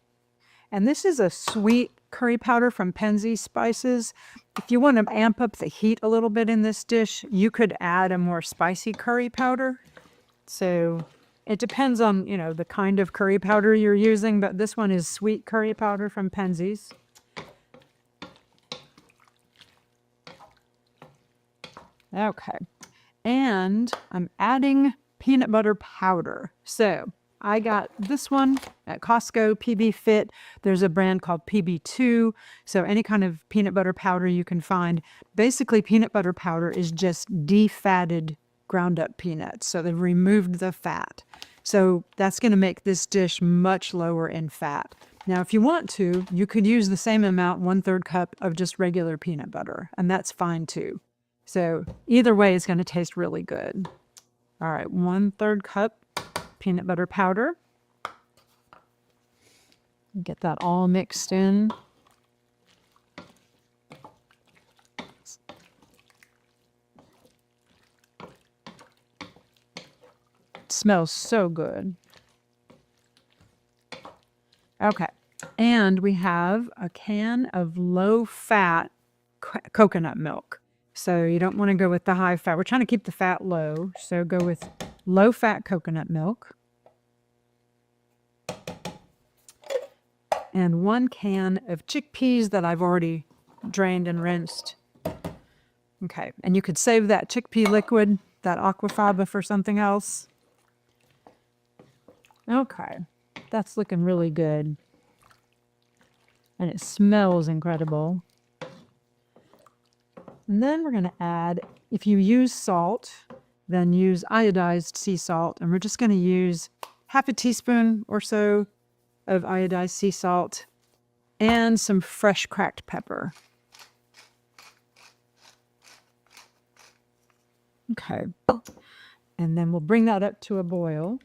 And this is a sweet curry powder from Penzeys Spices. If you want to amp up the heat a little bit in this dish, you could add a more spicy curry powder. So it depends on, the kind of curry powder you're using, but this one is sweet curry powder from Penzeys. Okay. And I'm adding peanut butter powder. So I got this one at Costco, PB Fit. There's a brand called PB2. So any kind of peanut butter powder you can find. Basically, peanut butter powder is just defatted ground up peanuts. So they've removed the fat. So that's going to make this dish much lower in fat. Now, if you want to, you could use the same amount, 1/3 cup of just regular peanut butter, and that's fine too. So either way, it's going to taste really good. All right, 1/3 cup peanut butter powder. Get that all mixed in. It smells so good. Okay, and we have a can of low-fat coconut milk. So you don't want to go with the high fat. We're trying to keep the fat low, so go with low-fat coconut milk. And 1 can of chickpeas that I've already drained and rinsed. Okay, and you could save that chickpea liquid, that aquafaba, for something else. Okay, that's looking really good. And it smells incredible. And then we're going to add, if you use salt, then use iodized sea salt. And we're just going to use 1/2 teaspoon or so of iodized sea salt and some fresh cracked pepper. Okay. And then we'll bring that up to a boil.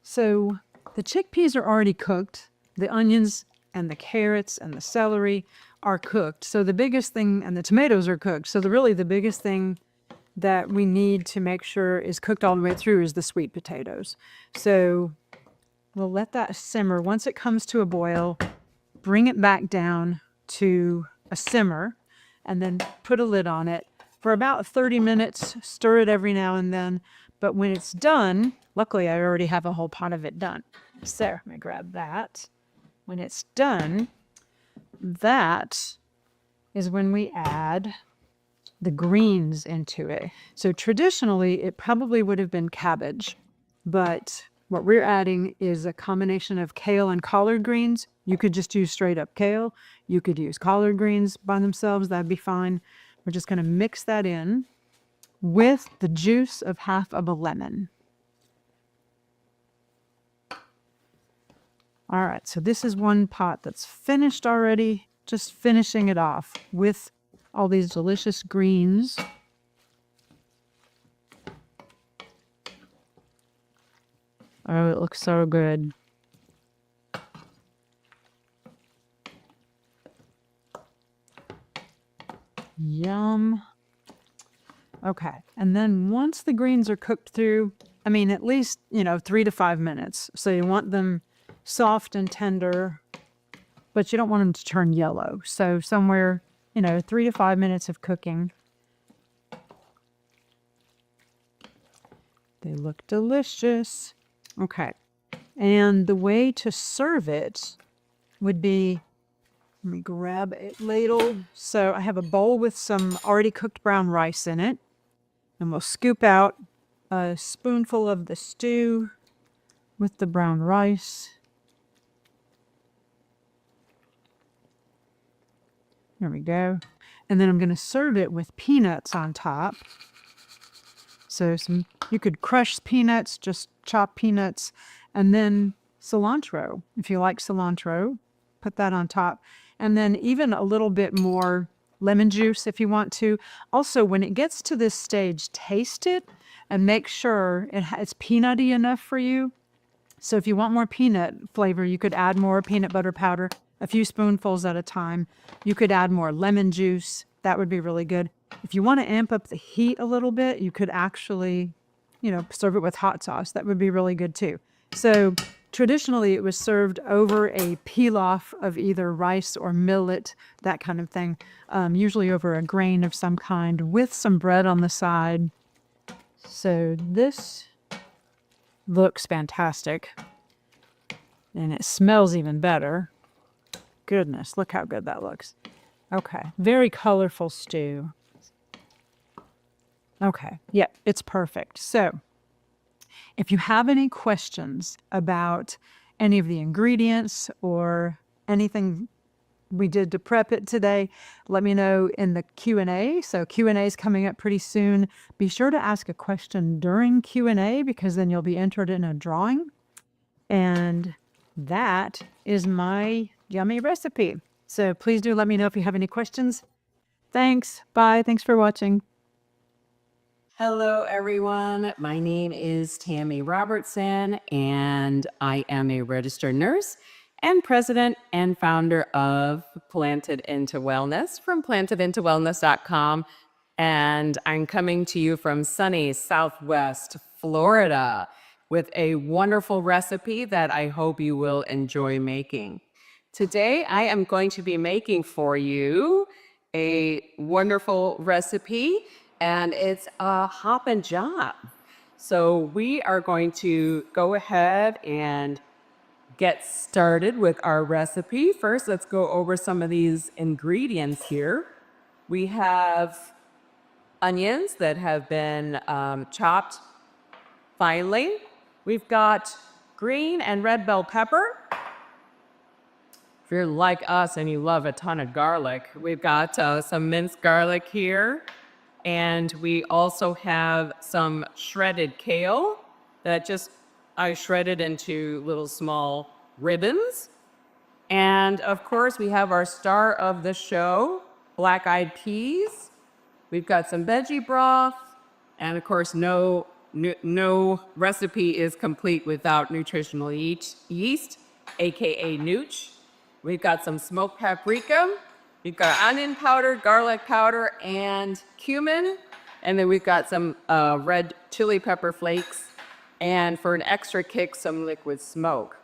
So the chickpeas are already cooked. The onions and the carrots and the celery are cooked. So the biggest thing, and the tomatoes are cooked. So really the biggest thing that we need to make sure is cooked all the way through is the sweet potatoes. So we'll let that simmer. Once it comes to a boil, bring it back down to a simmer and then put a lid on it for about 30 minutes. Stir it every now and then. But when it's done, luckily I already have a whole pot of it done. So let me grab that. When it's done, that is when we add the greens into it. So traditionally, it probably would have been cabbage, but What we're adding is a combination of kale and collard greens. You could just use straight up kale. You could use collard greens by themselves. That'd be fine. We're just going to mix that in with the juice of half of a lemon. All right, so this is one pot that's finished already. Just finishing it off with all these delicious greens. Oh, it looks so good. Yum. Okay, and then once the greens are cooked through, I mean, at least, 3 to 5 minutes. So you want them soft and tender, but you don't want them to turn yellow. So somewhere, 3 to 5 minutes of cooking. They look delicious. Okay, and the way to serve it would be, let me grab a ladle. So I have a bowl with some already cooked brown rice in it. And we'll scoop out a spoonful of the stew with the brown rice. There we go. And then I'm going to serve it with peanuts on top. So you could crush peanuts, just chop peanuts, and then cilantro. If you like cilantro, put that on top. And then even a little bit more lemon juice if you want to. Also, when it gets to this stage, taste it and make sure it's peanutty enough for you. So if you want more peanut flavor, you could add more peanut butter powder, a few spoonfuls at a time. You could add more lemon juice. That would be really good. If you want to amp up the heat a little bit, you could actually, serve it with hot sauce. That would be really good too. So traditionally, it was served over a pilaf of either rice or millet, that kind of thing, usually over a grain of some kind with some bread on the side. So this looks fantastic. And it smells even better. Goodness, look how good that looks. Okay, very colorful stew. Okay, yeah, it's perfect. So if you have any questions about any of the ingredients or anything we did to prep it today, let me know in the Q&A. So Q&A is coming up pretty soon. Be sure to ask a question during Q&A because then you'll be entered in a drawing. And that is my yummy recipe. So please do let me know if you have any questions. Thanks. Bye. Thanks for watching. Hello, everyone. My name is Tammy Robertson, and I am a registered nurse and president and founder of Planted Into Wellness from plantedintowellness.com. And I'm coming to you from sunny Southwest Florida with a wonderful recipe that I hope you will enjoy making. Today, I am going to be making for you a wonderful recipe, and it's a hop and job. So we are going to go ahead and get started with our recipe. First, let's go over some of these ingredients here. We have onions that have been chopped finely. We've got green and red bell pepper. If you're like us and you love a ton of garlic, we've got some minced garlic here. And we also have some shredded kale that I shredded into little small ribbons. And of course, we have our star of the show, black-eyed peas. We've got some veggie broth. And of course, no recipe is complete without nutritional yeast, aka nooch. We've got some smoked paprika. We've got onion powder, garlic powder, and cumin. And then we've got some red chili pepper flakes. And for an extra kick, some liquid smoke.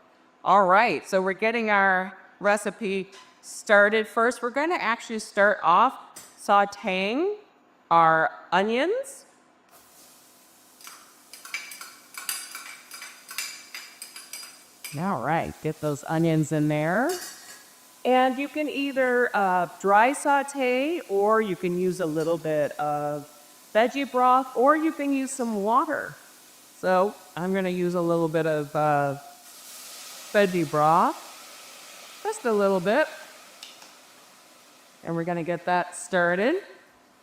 All right, so we're getting our recipe started. First, we're going to actually start off sauteing our onions. All right, get those onions in there. And you can either dry saute, or you can use a little bit of veggie broth, or you can use some water. So I'm going to use a little bit of veggie broth, just a little bit. And we're going to get that started.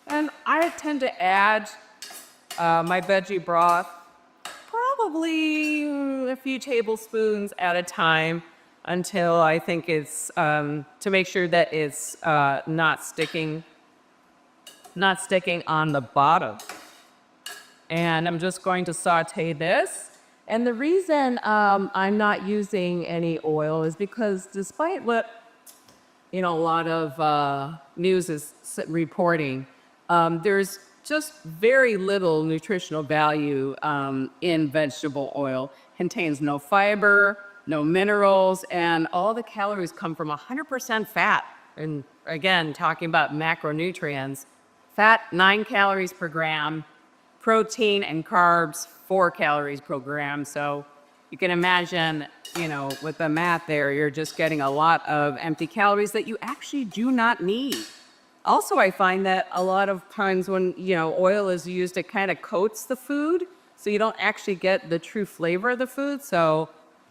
And I tend to add my veggie broth probably a few tablespoons at a time until I think it's to make sure that it's not sticking on the bottom. And I'm just going to saute this. And the reason I'm not using any oil is because despite what a lot of news is reporting, there's just very little nutritional value in vegetable oil. Contains no fiber, no minerals, and all the calories come from 100% fat. And again, talking about macronutrients, fat 9 calories per gram, protein and carbs 4 calories per gram. So you can imagine, with the math there, you're just getting a lot of empty calories that you actually do not need. Also, I find that a lot of times when, oil is used, it kind of coats the food, so you don't actually get the true flavor of the food. So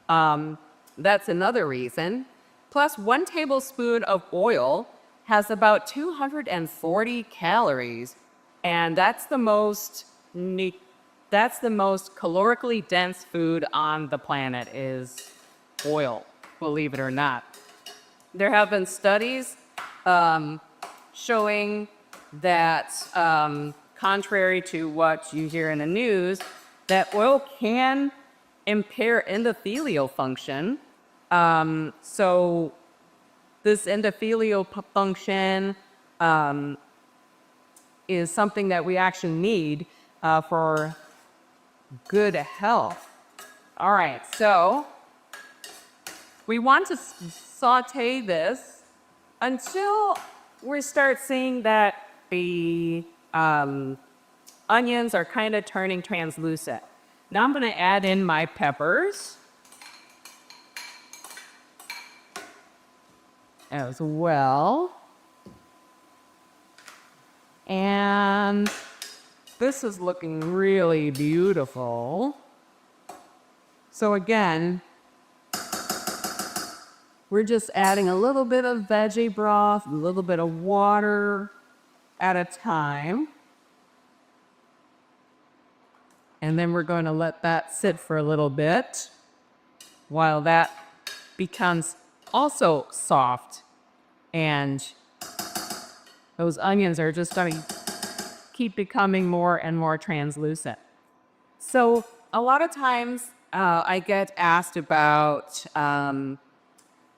that's another reason. Plus, 1 tablespoon of oil has about 240 calories, and that's the most calorically dense food on the planet is oil, believe it or not. There have been studies showing that, contrary to what you hear in the news, that oil can impair endothelial function. So this endothelial function is something that we actually need for good health. All right, so we want to saute this until we start seeing that the onions are kind of turning translucent. Now I'm going to add in my peppers as well. And this is looking really beautiful. So again, we're just adding a little bit of veggie broth, a little bit of water at a time. And then we're going to let that sit for a little bit while that becomes also soft. And those onions are just going to keep becoming more and more translucent. So a lot of times I get asked about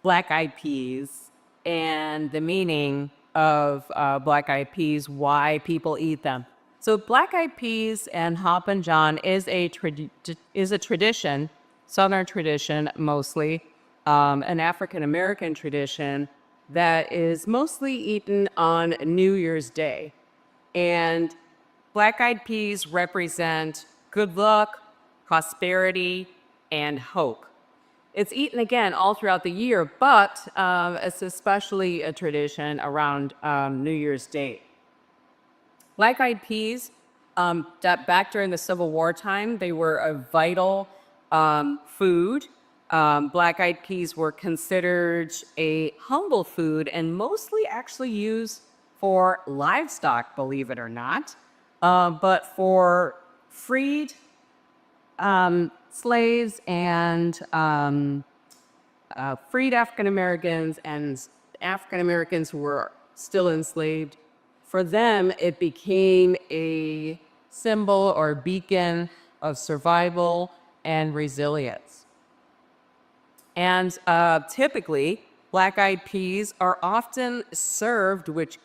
black-eyed peas and the meaning of black-eyed peas, why people eat them. So black-eyed peas and Hoppin' John is a tradition, Southern tradition mostly, an African-American tradition that is mostly eaten on New Year's Day. And black-eyed peas represent good luck, prosperity, and hope. It's eaten again all throughout the year, but it's especially a tradition around New Year's Day. Black-eyed peas, back during the Civil War time, they were a vital food. Black-eyed peas were considered a humble food and mostly actually used for livestock, believe it or not. But for freed slaves and freed African Americans and African Americans who were still enslaved, for them it became a symbol or beacon of survival and resilience. And typically, black-eyed peas are often served with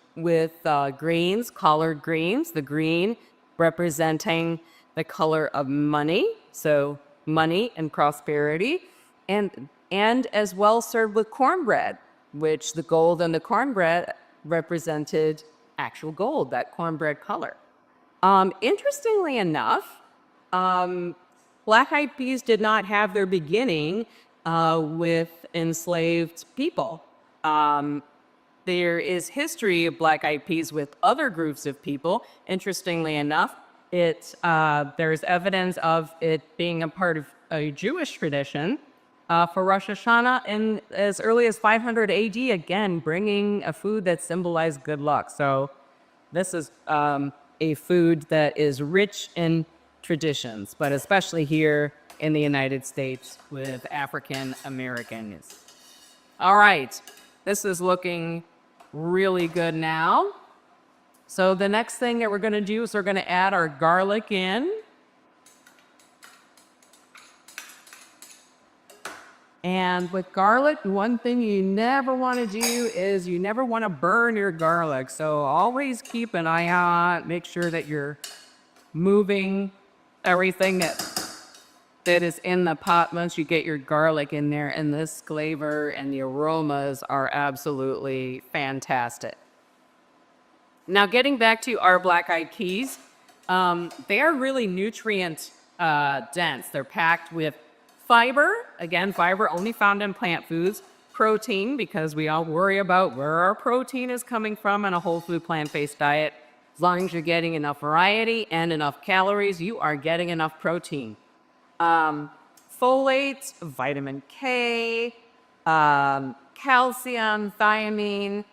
greens, collard greens, the green representing the color of money, so money and prosperity, and as well served with cornbread, which the gold in the cornbread represented actual gold, that cornbread color. Interestingly enough, black-eyed peas did not have their beginning with enslaved people. There is history of black-eyed peas with other groups of people. Interestingly enough, There's evidence of it being a part of a Jewish tradition for Rosh Hashanah, and as early as 500 AD, again, bringing a food that symbolized good luck. So this is a food that is rich in traditions, but especially here in the United States with African Americans. All right, this is looking really good now. So the next thing that we're going to do is we're going to add our garlic in. And with garlic, one thing you never want to do is you never want to burn your garlic. So always keep an eye on, make sure that you're moving everything that is in the pot once you get your garlic in there. And this flavor and the aromas are absolutely fantastic. Now, getting back to our black-eyed peas, they are really nutrient dense. They're packed with fiber. Again, fiber only found in plant foods. Protein, because we all worry about where our protein is coming from in a whole food plant-based diet. As long as you're getting enough variety and enough calories, you are getting enough protein. Folate, vitamin K, calcium, thiamine.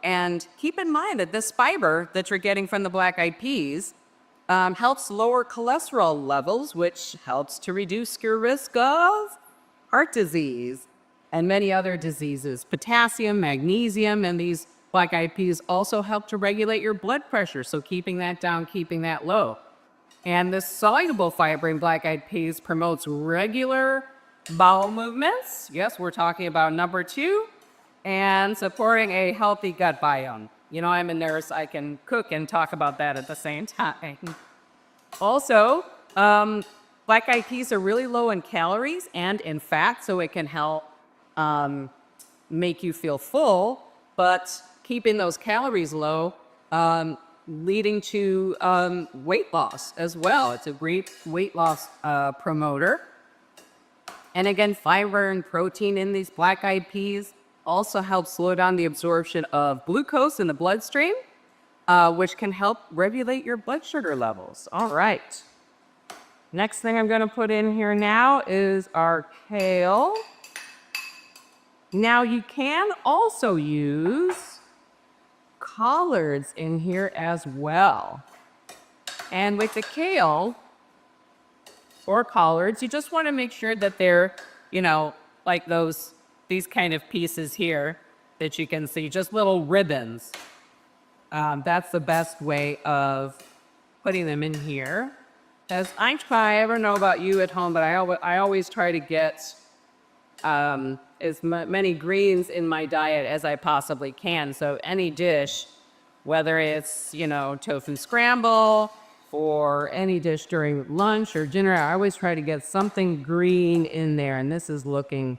And keep in mind that this fiber that you're getting from the black-eyed peas helps lower cholesterol levels, which helps to reduce your risk of heart disease and many other diseases. Potassium, magnesium, and these black-eyed peas also help to regulate your blood pressure, so keeping that down, keeping that low. And this soluble fiber in black-eyed peas promotes regular bowel movements. Yes, we're talking about number 2. And supporting a healthy gut biome. You know, I'm a nurse. I can cook and talk about that at the same time. Also, black-eyed peas are really low in calories and in fat, so it can help make you feel full, but keeping those calories low, leading to weight loss as well. It's a great weight loss promoter. And again, fiber and protein in these black-eyed peas also helps slow down the absorption of glucose in the bloodstream, which can help regulate your blood sugar levels. All right. Next thing I'm going to put in here now is our kale. Now you can also use collards in here as well. And with the kale or collards, you just want to make sure that they're, you know, like these kind of pieces here that you can see, just little ribbons. That's the best way of putting them in here. As I don't know about you at home, but I always try to get as many greens in my diet as I possibly can. So any dish, whether it's, you know, tofu scramble or any dish during lunch or dinner, I always try to get something green in there. And this is looking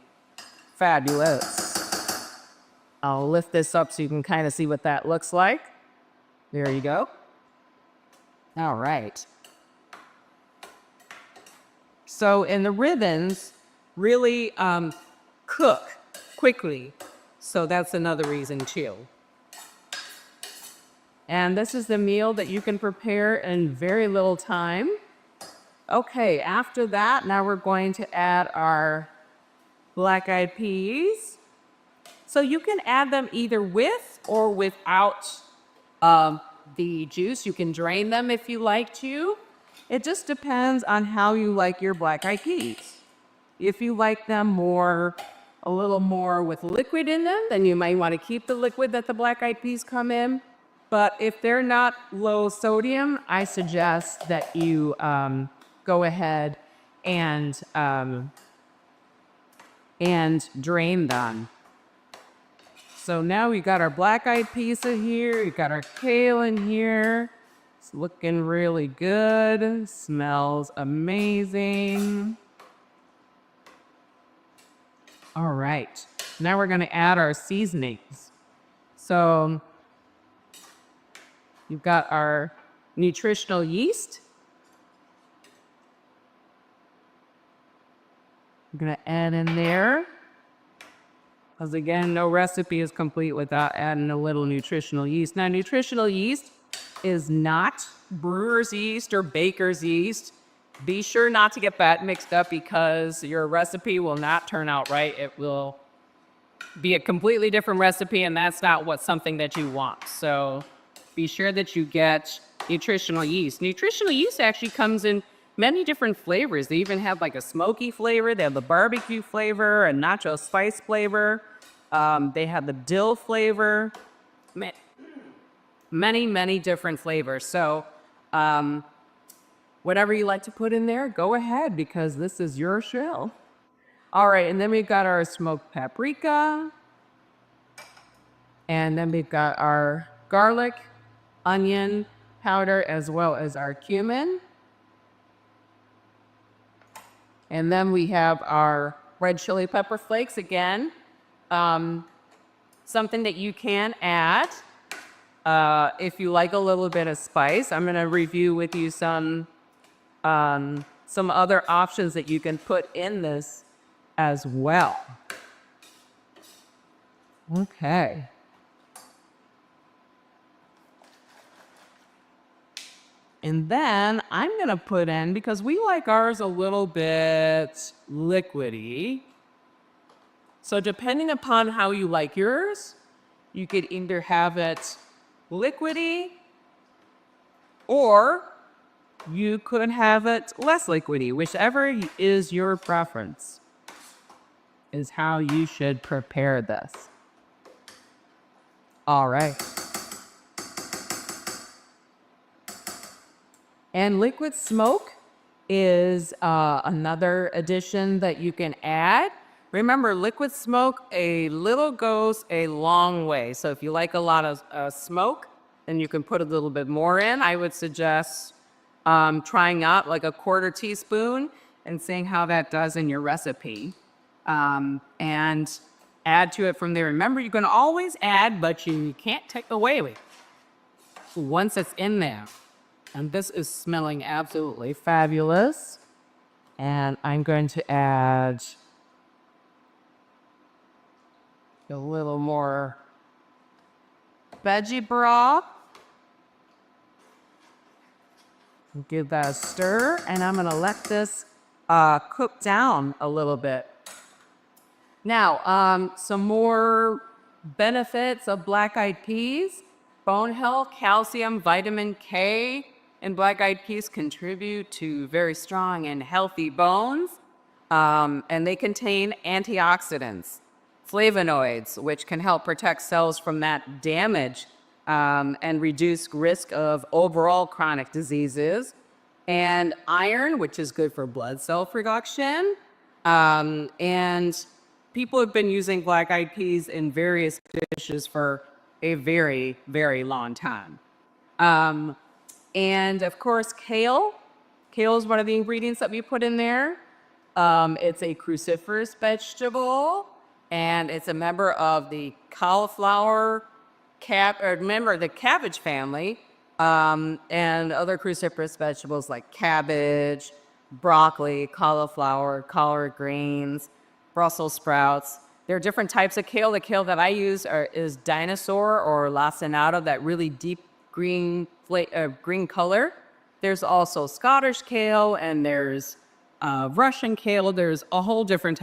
fabulous. I'll lift this up so you can kind of see what that looks like. There you go. All right. So, and the ribbons really cook quickly. So that's another reason too. And this is the meal that you can prepare in very little time. Okay, after that, now we're going to add our black-eyed peas. So you can add them either with or without the juice. You can drain them if you like to. It just depends on how you like your black-eyed peas. If you like them a little more with liquid in them, then you might want to keep the liquid that the black-eyed peas come in. But if they're not low sodium, I suggest that you go ahead and drain them. So now we got our black-eyed peas in here, we got our kale in here. It's looking really good, smells amazing. All right, now we're gonna add our seasonings. So you've got our nutritional yeast. I'm gonna add in there. Because again, no recipe is complete without adding a little nutritional yeast. Now, nutritional yeast is not brewer's yeast or baker's yeast. Be sure not to get that mixed up because your recipe will not turn out right. It will be a completely different recipe, and that's not something that you want. So be sure that you get nutritional yeast. Nutritional yeast actually comes in many different flavors. They even have like a smoky flavor. They have the barbecue flavor, a nacho spice flavor. They have the dill flavor. Many different flavors. So whatever you like to put in there, go ahead because this is your show. All right, and then we've got our smoked paprika. And then we've got our garlic, onion powder, as well as our cumin. And then we have our red chili pepper flakes again. Something that you can add if you like a little bit of spice. I'm going to review with you some other options that you can put in this as well. Okay. And then I'm going to put in, because we like ours a little bit liquidy. So depending upon how you like yours, you could either have it liquidy or you could have it less liquidy. Whichever is your preference is how you should prepare this. All right. And liquid smoke is another addition that you can add. Remember, liquid smoke, a little goes a long way. So if you like a lot of smoke, then you can put a little bit more in. I would suggest trying out like a 1/4 teaspoon and seeing how that does in your recipe. And add to it from there. Remember, you can always add, but you can't take away with it once it's in there. And this is smelling absolutely fabulous. And I'm going to add a little more veggie broth. Give that a stir. And I'm going to let this cook down a little bit. Now, some more benefits of black-eyed peas. Bone health, calcium, vitamin K, and black-eyed peas contribute to very strong and healthy bones. And they contain antioxidants, flavonoids, which can help protect cells from that damage and reduce risk of overall chronic diseases. And iron, which is good for blood cell production. And people have been using black-eyed peas in various dishes for a very, very long time. And of course, kale. Kale is one of the ingredients that we put in there. It's a cruciferous vegetable, and it's a member of the cauliflower, the cabbage family, and other cruciferous vegetables like cabbage, broccoli, cauliflower, collard greens, Brussels sprouts. There are different types of kale. The kale that I use is dinosaur or lacinato, that really deep green color. There's also Scottish kale, and there's Russian kale. There's a whole different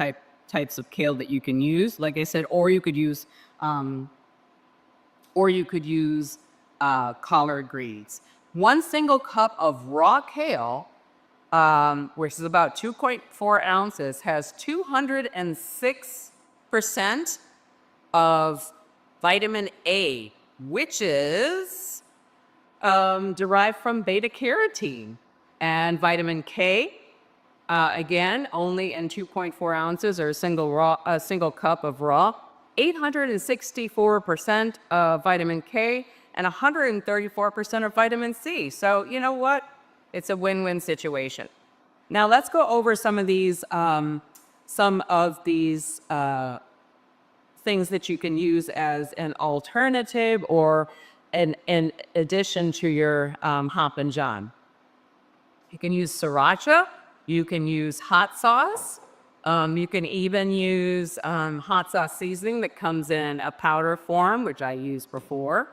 types of kale that you can use, like I said, or you could use collard greens. 1 single cup of raw kale, which is about 2.4 ounces, has 206% of vitamin A, which is derived from beta carotene. And vitamin K, again, only in 2.4 ounces or a single cup of raw, 864% of vitamin K and 134% of vitamin C. So you know what? It's a win-win situation. Now let's go over some of these things that you can use as an alternative or in addition to your Hoppin' John. You can use sriracha. You can use hot sauce. You can even use hot sauce seasoning that comes in a powder form, which I used before.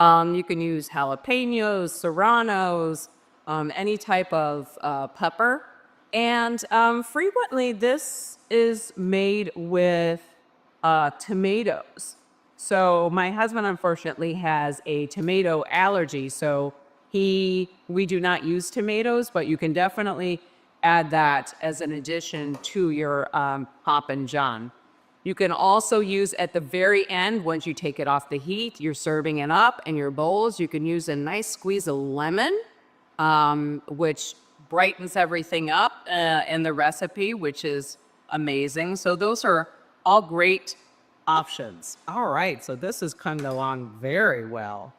You can use jalapenos, serranos, any type of pepper. And frequently, this is made with tomatoes. So my husband unfortunately has a tomato allergy, so we do not use tomatoes, but you can definitely add that as an addition to your Hoppin' John. You can also use at the very end, once you take it off the heat, you're serving it up in your bowls. You can use a nice squeeze of lemon, which brightens everything up in the recipe, which is amazing. So those are all great options. All right, so this is coming along very well.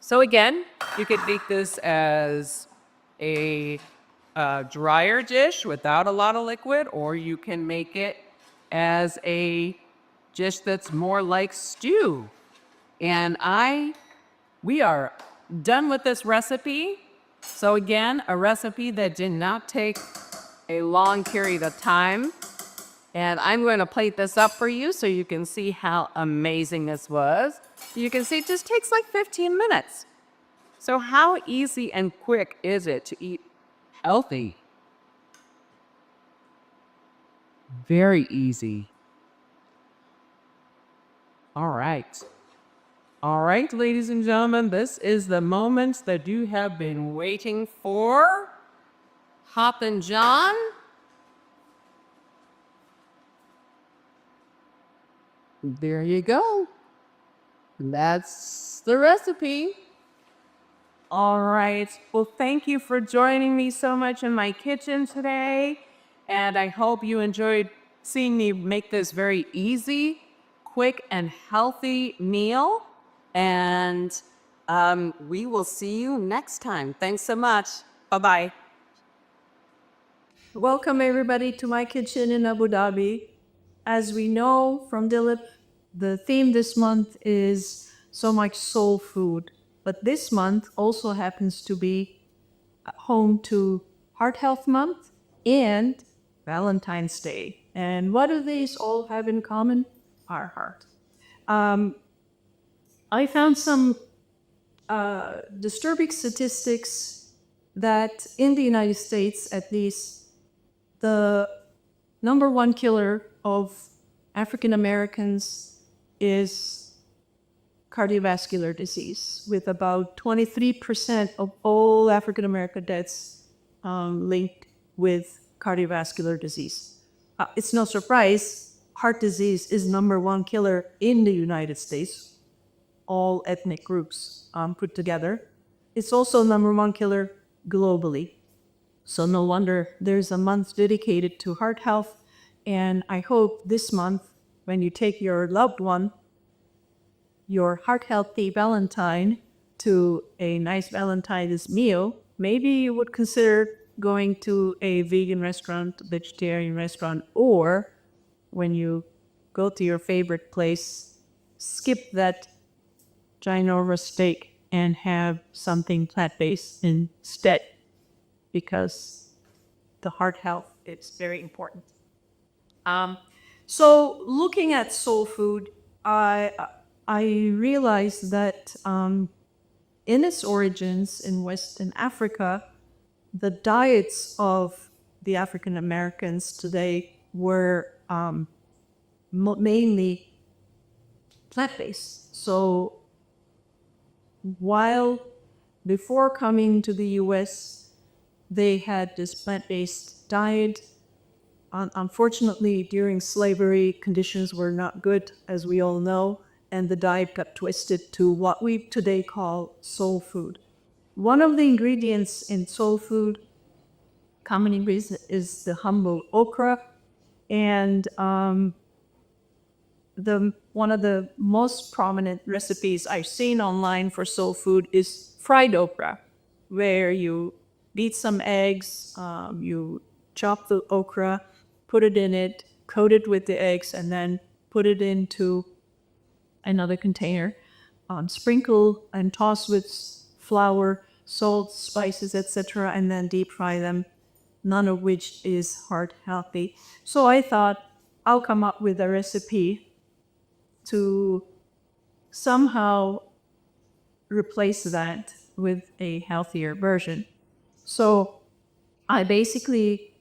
So again, you could make this as a drier dish without a lot of liquid, or you can make it as a dish that's more like stew. And we are done with this recipe. So again, a recipe that did not take a long period of time. And I'm going to plate this up for you so you can see how amazing this was. You can see it just takes like 15 minutes. So how easy and quick is it to eat healthy? Very easy. All right. All right, ladies and gentlemen, this is the moment that you have been waiting for. Hoppin' John. There you go. That's the recipe. All right. Well, thank you for joining me so much in my kitchen today. And I hope you enjoyed seeing me make this very easy, quick, and healthy meal. And we will see you next time. Thanks so much. Bye-bye. Welcome everybody to my kitchen in Abu Dhabi. As we know from Dilip, the theme this month is so much soul food. But this month also happens to be home to Heart Health Month and Valentine's Day. And what do these all have in common? Our heart. I found some disturbing statistics that in the United States, at least, the number one killer of African Americans is cardiovascular disease, with about 23% of all African American deaths linked with cardiovascular disease. It's no surprise, heart disease is number one killer in the United States, all ethnic groups put together. It's also number one killer globally. So no wonder there's a month dedicated to heart health. And I hope this month, when you take your loved one, your heart healthy Valentine, to a nice Valentine's meal, maybe you would consider going to a vegan restaurant, vegetarian restaurant, or when you go to your favorite place, skip that ginormous steak and have something plant-based instead, because the heart health is very important. So looking at soul food, I realized that in its origins in Western Africa, the diets of the African Americans today were mainly plant-based. So while before coming to the US, they had this plant-based diet. Unfortunately, during slavery, conditions were not good, as we all know, and the diet got twisted to what we today call soul food. One of the ingredients in soul food, common ingredient, is the humble okra, and one of the most prominent recipes I've seen online for soul food is fried okra, where you beat some eggs, you chop the okra, put it in it, coat it with the eggs, and then put it into another container. Sprinkle and toss with flour, salt, spices, etc., and then deep fry them, none of which is heart healthy. So I thought I'll come up with a recipe to somehow replace that with a healthier version. So I basically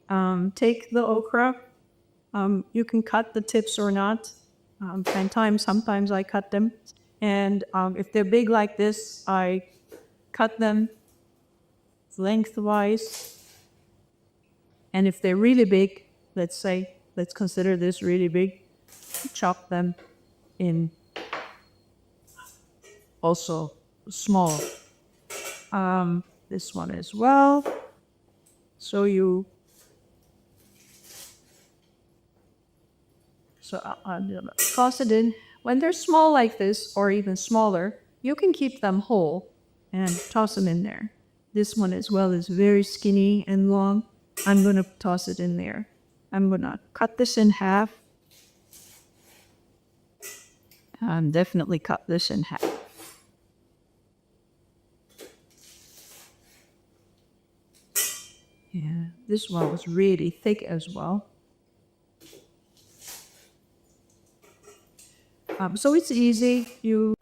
take the okra. You can cut the tips or not. Sometimes I cut them. And if they're big like this, I cut them lengthwise. And if they're really big, let's consider this really big, chop them in also small. This one as well. So I'll toss it in. When they're small like this, or even smaller, you can keep them whole and toss them in there. This one as well is very skinny and long. I'm gonna toss it in there. I'm gonna cut this in half. Definitely cut this in half. Yeah, this one was really thick as well. So it's easy. You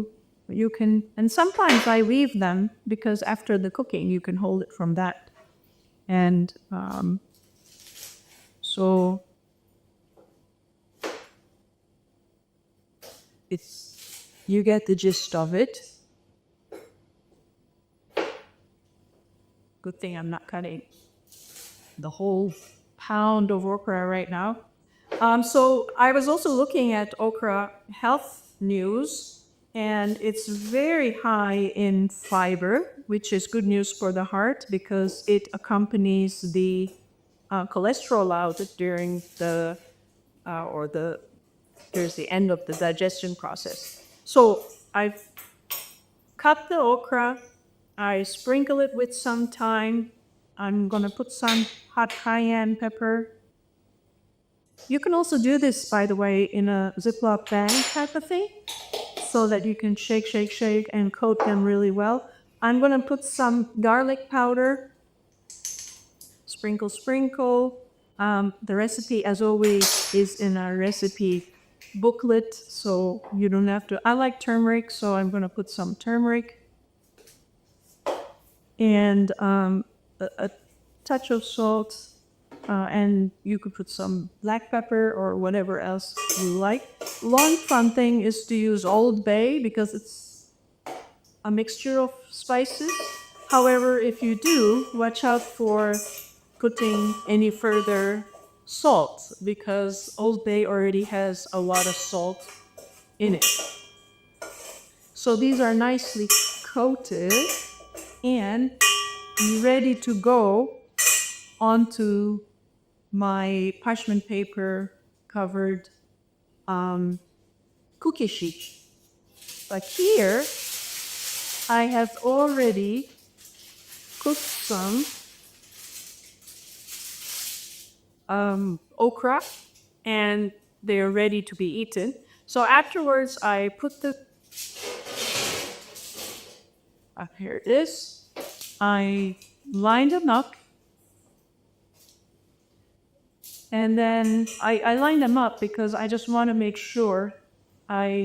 can, and sometimes I leave them because after the cooking you can hold it from that. And so you get the gist of it. Good thing I'm not cutting the whole pound of okra right now. So I was also looking at okra health news, and it's very high in fiber, which is good news for the heart because it accompanies the cholesterol out during there's the end of the digestion process. So I've cut the okra, I sprinkle it with some thyme. I'm gonna put some hot cayenne pepper. You can also do this, by the way, in a Ziploc bag type of thing, so that you can shake, shake, shake, and coat them really well. I'm gonna put some garlic powder. Sprinkle, sprinkle. The recipe, as always, is in our recipe booklet, so you don't have to. I like turmeric, so I'm gonna put some turmeric. And a touch of salt, and you could put some black pepper or whatever else you like. One fun thing is to use Old Bay because it's a mixture of spices. However, if you do, watch out for putting any further salt because Old Bay already has a lot of salt in it. So these are nicely coated and ready to go onto my parchment paper covered cookie sheet. But here I have already cooked some okra and they're ready to be eaten. So afterwards I put the here it is. I line them up, and then I line them up because I just want to make sure I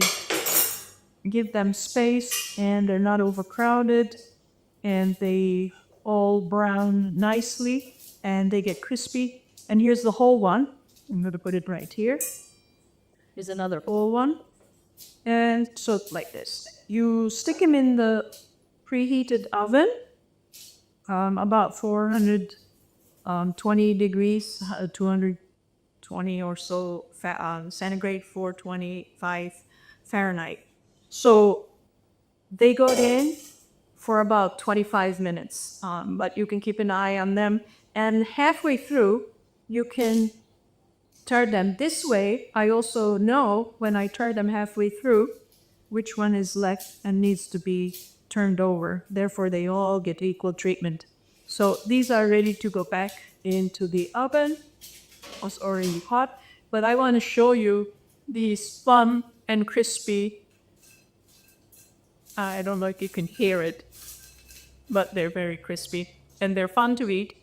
give them space and they're not overcrowded and they all brown nicely and they get crispy. And here's the whole one. I'm going to put it right here. Here's another whole one. And so like this. You stick them in the preheated oven, about 420 degrees, 220 or so centigrade, 425 Fahrenheit. So they go in for about 25 minutes, but you can keep an eye on them. And halfway through, you can turn them this way. I also know when I turn them halfway through, which one is left and needs to be turned over. Therefore, they all get equal treatment. So these are ready to go back into the oven. It's already hot, but I want to show you these fun and crispy. I don't know if you can hear it, but they're very crispy and they're fun to eat.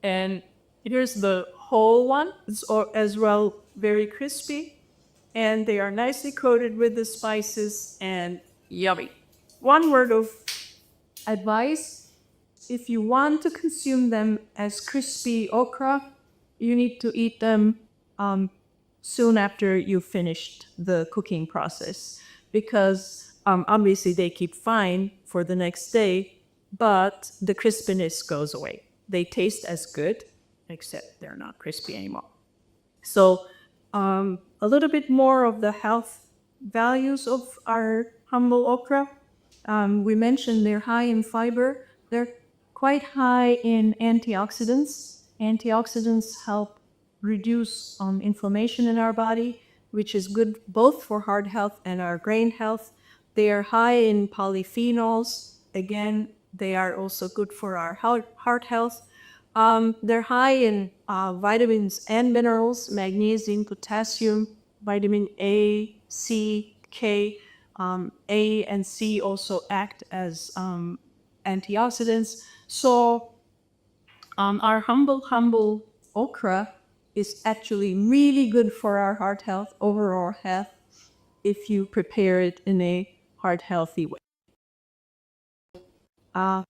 And here's the whole one. It's as well very crispy, and they are nicely coated with the spices and yummy. One word of advice, if you want to consume them as crispy okra, you need to eat them soon after you've finished the cooking process because obviously they keep fine for the next day, but the crispiness goes away. They taste as good, except they're not crispy anymore. So, a little bit more of the health values of our humble okra. We mentioned they're high in fiber. They're quite high in antioxidants. Antioxidants help reduce inflammation in our body, which is good both for heart health and our brain health. They are high in polyphenols. Again, they are also good for our heart health. They're high in vitamins and minerals, magnesium, potassium, vitamin A, C, K. A and C also act as antioxidants. So our humble okra is actually really good for our heart health, overall health, if you prepare it in a heart healthy way. Uh,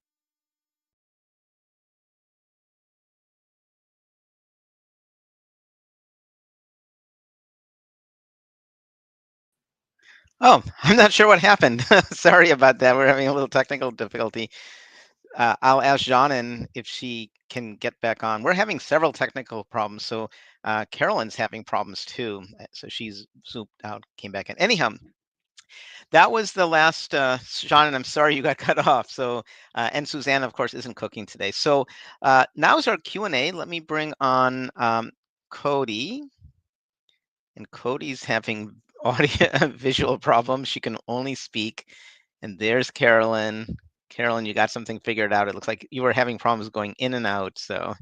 Oh, I'm not sure what happened. Sorry about that. We're having a little technical difficulty. I'll ask Janan if she can get back on. We're having several technical problems. So Carolyn's having problems too. So she's zoomed out, came back in. Anyhow, that was the last, Janan, I'm sorry you got cut off. So, and Suzanne, of course, isn't cooking today. So now is our Q&A. Let me bring on Cody. And Cody's having audio visual problems. She can only speak. And there's Carolyn. Carolyn, you got something figured out. It looks like you were having problems going in and out. So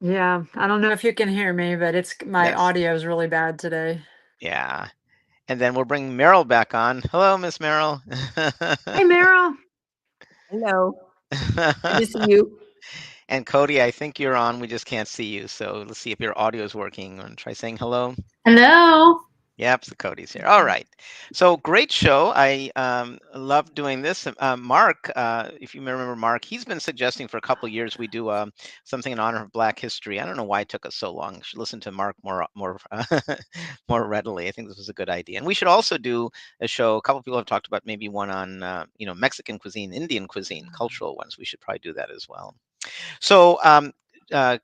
Yeah, I don't know if you can hear me, but it's my yes, audio is really bad today. yeah. And then we'll bring Meryl back on. Hello, Miss Meryl. Hey, Meryl. Hello. Good to see you. And Cody, I think you're on. We just can't see you. So let's see if your audio is working. And try saying hello. Hello. Yep, the Cody's here. All right. So great show. I love doing this. Mark, if you remember Mark, he's been suggesting for a couple of years we do something in honor of Black History. I don't know why it took us so long. You should listen to Mark more more readily. I think this was a good idea. And we should also do a show. A couple of people have talked about maybe one on Mexican cuisine, Indian cuisine, cultural ones. We should probably do that as well. So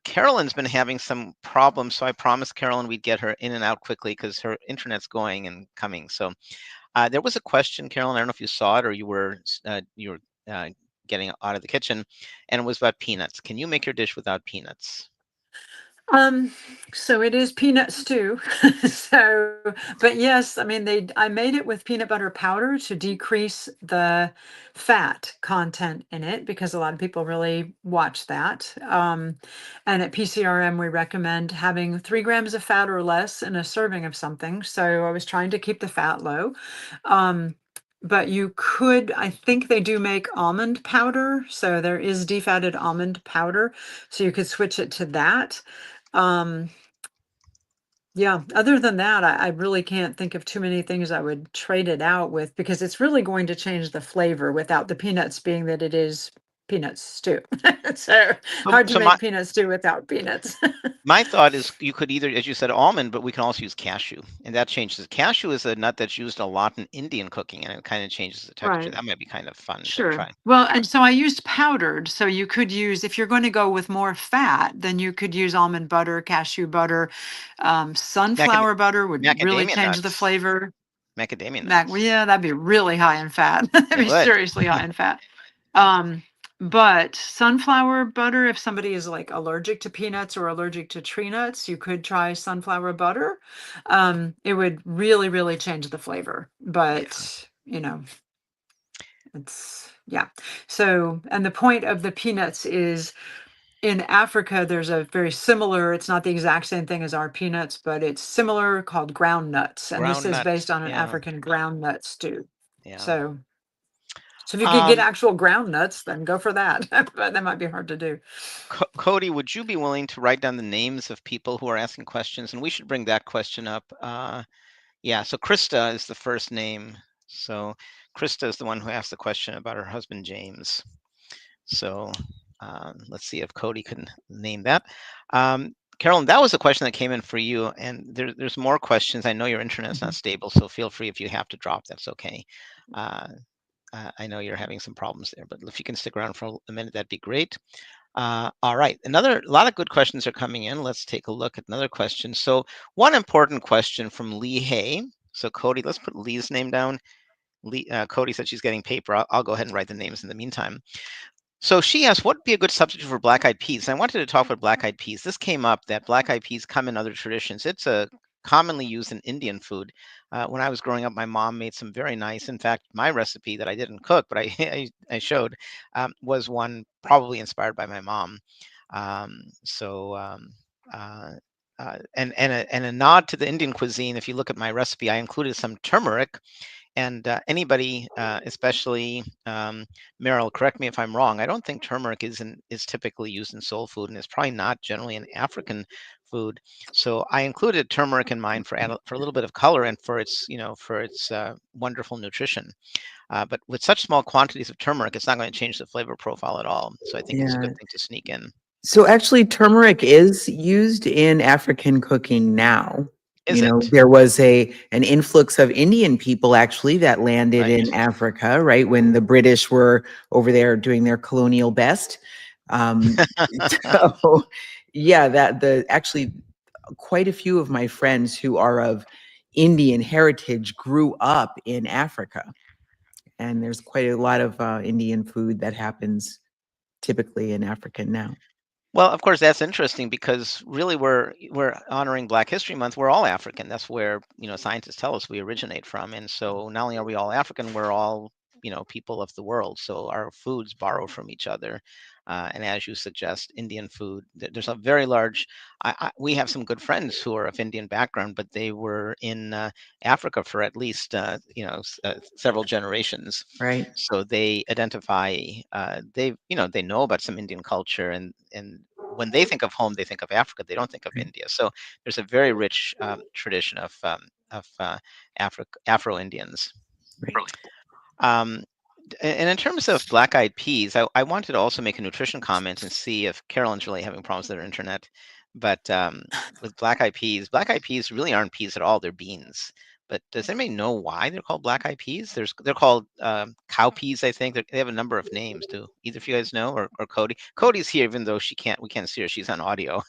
Carolyn's been having some problems, so I promised Carolyn we'd get her in and out quickly because her internet's going and coming. So there was a question, Carolyn. I don't know if you saw it or you were getting out of the kitchen, and it was about peanuts. Can you make your dish without peanuts? So it is peanut stew. So, but yes, I mean, I made it with peanut butter powder to decrease the fat content in it because a lot of people really watch that. And at PCRM, we recommend having 3 grams of fat or less in a serving of something. So I was trying to keep the fat low. But you could, I think they do make almond powder. So there is defatted almond powder. So you could switch it to that. Yeah, other than that, I really can't think of too many things I would trade it out with because it's really going to change the flavor without the peanuts being that it is peanut stew. So hard to So my make peanut stew without peanuts. my thought is you could either, as you said, almond, but we can also use cashew, and that changes. Cashew is a nut that's used a lot in Indian cooking, and it kind of changes the texture. Right. That might be kind of fun to Sure. try. Well, and so I used powdered. So you could use, if you're going to go with more fat, then you could use almond butter, cashew butter, sunflower butter would really Macadamia change the nuts. flavor. Macadamia Well, nuts. yeah, that'd be really high in fat. That'd It be would. seriously high in fat. But sunflower butter, if somebody is like allergic to peanuts or allergic to tree nuts, you could try sunflower butter. It would really, really change the flavor. But, it's, yeah. So, and the point of the peanuts is in Africa, there's a very similar, it's not the exact same thing as our peanuts, but it's similar called ground nuts. And this Ground is based nuts. on an Yeah. African ground nut stew. Yeah. So if you could get actual ground nuts, then go for that. But that might be hard to do. Cody, would you be willing to write down the names of people who are asking questions? And we should bring that question up. Yeah, so Krista is the first name. So Krista is the one who asked the question about her husband, James. So let's see if Cody can name that. Carolyn, that was a question that came in for you, and there's more questions. I know your internet's not stable, so feel free if you have to drop. That's okay. I know you're having some problems there, but if you can stick around for a minute, that'd be great. All right, a lot of good questions are coming in. Let's take a look at another question. So one important question from Lee Hay. So Cody, let's put Lee's name down. Cody said she's getting paper. I'll go ahead and write the names in the meantime. So she asked, what would be a good substitute for black-eyed peas? And I wanted to talk about black-eyed peas. This came up that black-eyed peas come in other traditions. It's a commonly used in Indian food. When I was growing up, my mom made some very nice. In fact, my recipe that I didn't cook, but I showed, was one probably inspired by my mom. So and a nod to the Indian cuisine. If you look at my recipe, I included some turmeric. And anybody, especially Meryl, correct me if I'm wrong. I don't think turmeric is typically used in soul food, and it's probably not generally an African food. So I included turmeric in mine for a little bit of color and for its wonderful nutrition. But with such small quantities of turmeric, it's not going to change the flavor profile at all. So I think it's a Yeah. good thing to sneak in. So actually, turmeric is used in African cooking now. Is it? There was an influx of Indian people actually that landed Right. in Africa, right, when the British were over there doing their colonial best. So, yeah, actually quite a few of my friends who are of Indian heritage grew up in Africa, and there's quite a lot of Indian food that happens typically in Africa now. Well, of course, that's interesting because really we're honoring Black History Month. We're all African. That's where scientists tell us we originate from. And so not only are we all African, we're all people of the world. So our foods borrow from each other. And as you suggest, Indian food. There's a very large. We have some good friends who are of Indian background, but they were in Africa for at least several generations. Right. So they identify. They know about some Indian culture and when they think of home, they think of Africa. They don't think of India. So there's a very rich tradition of Afro Indians. Right. And in terms of black-eyed peas, I wanted to also make a nutrition comment and see if Carolyn's really having problems with her internet. But with black-eyed peas really aren't peas at all. They're beans. But does anybody know why they're called black-eyed peas? They're called cow peas, I think. They have a number of names. Do either of you guys know, or Cody? Cody's here, even though we can't see her. She's on audio.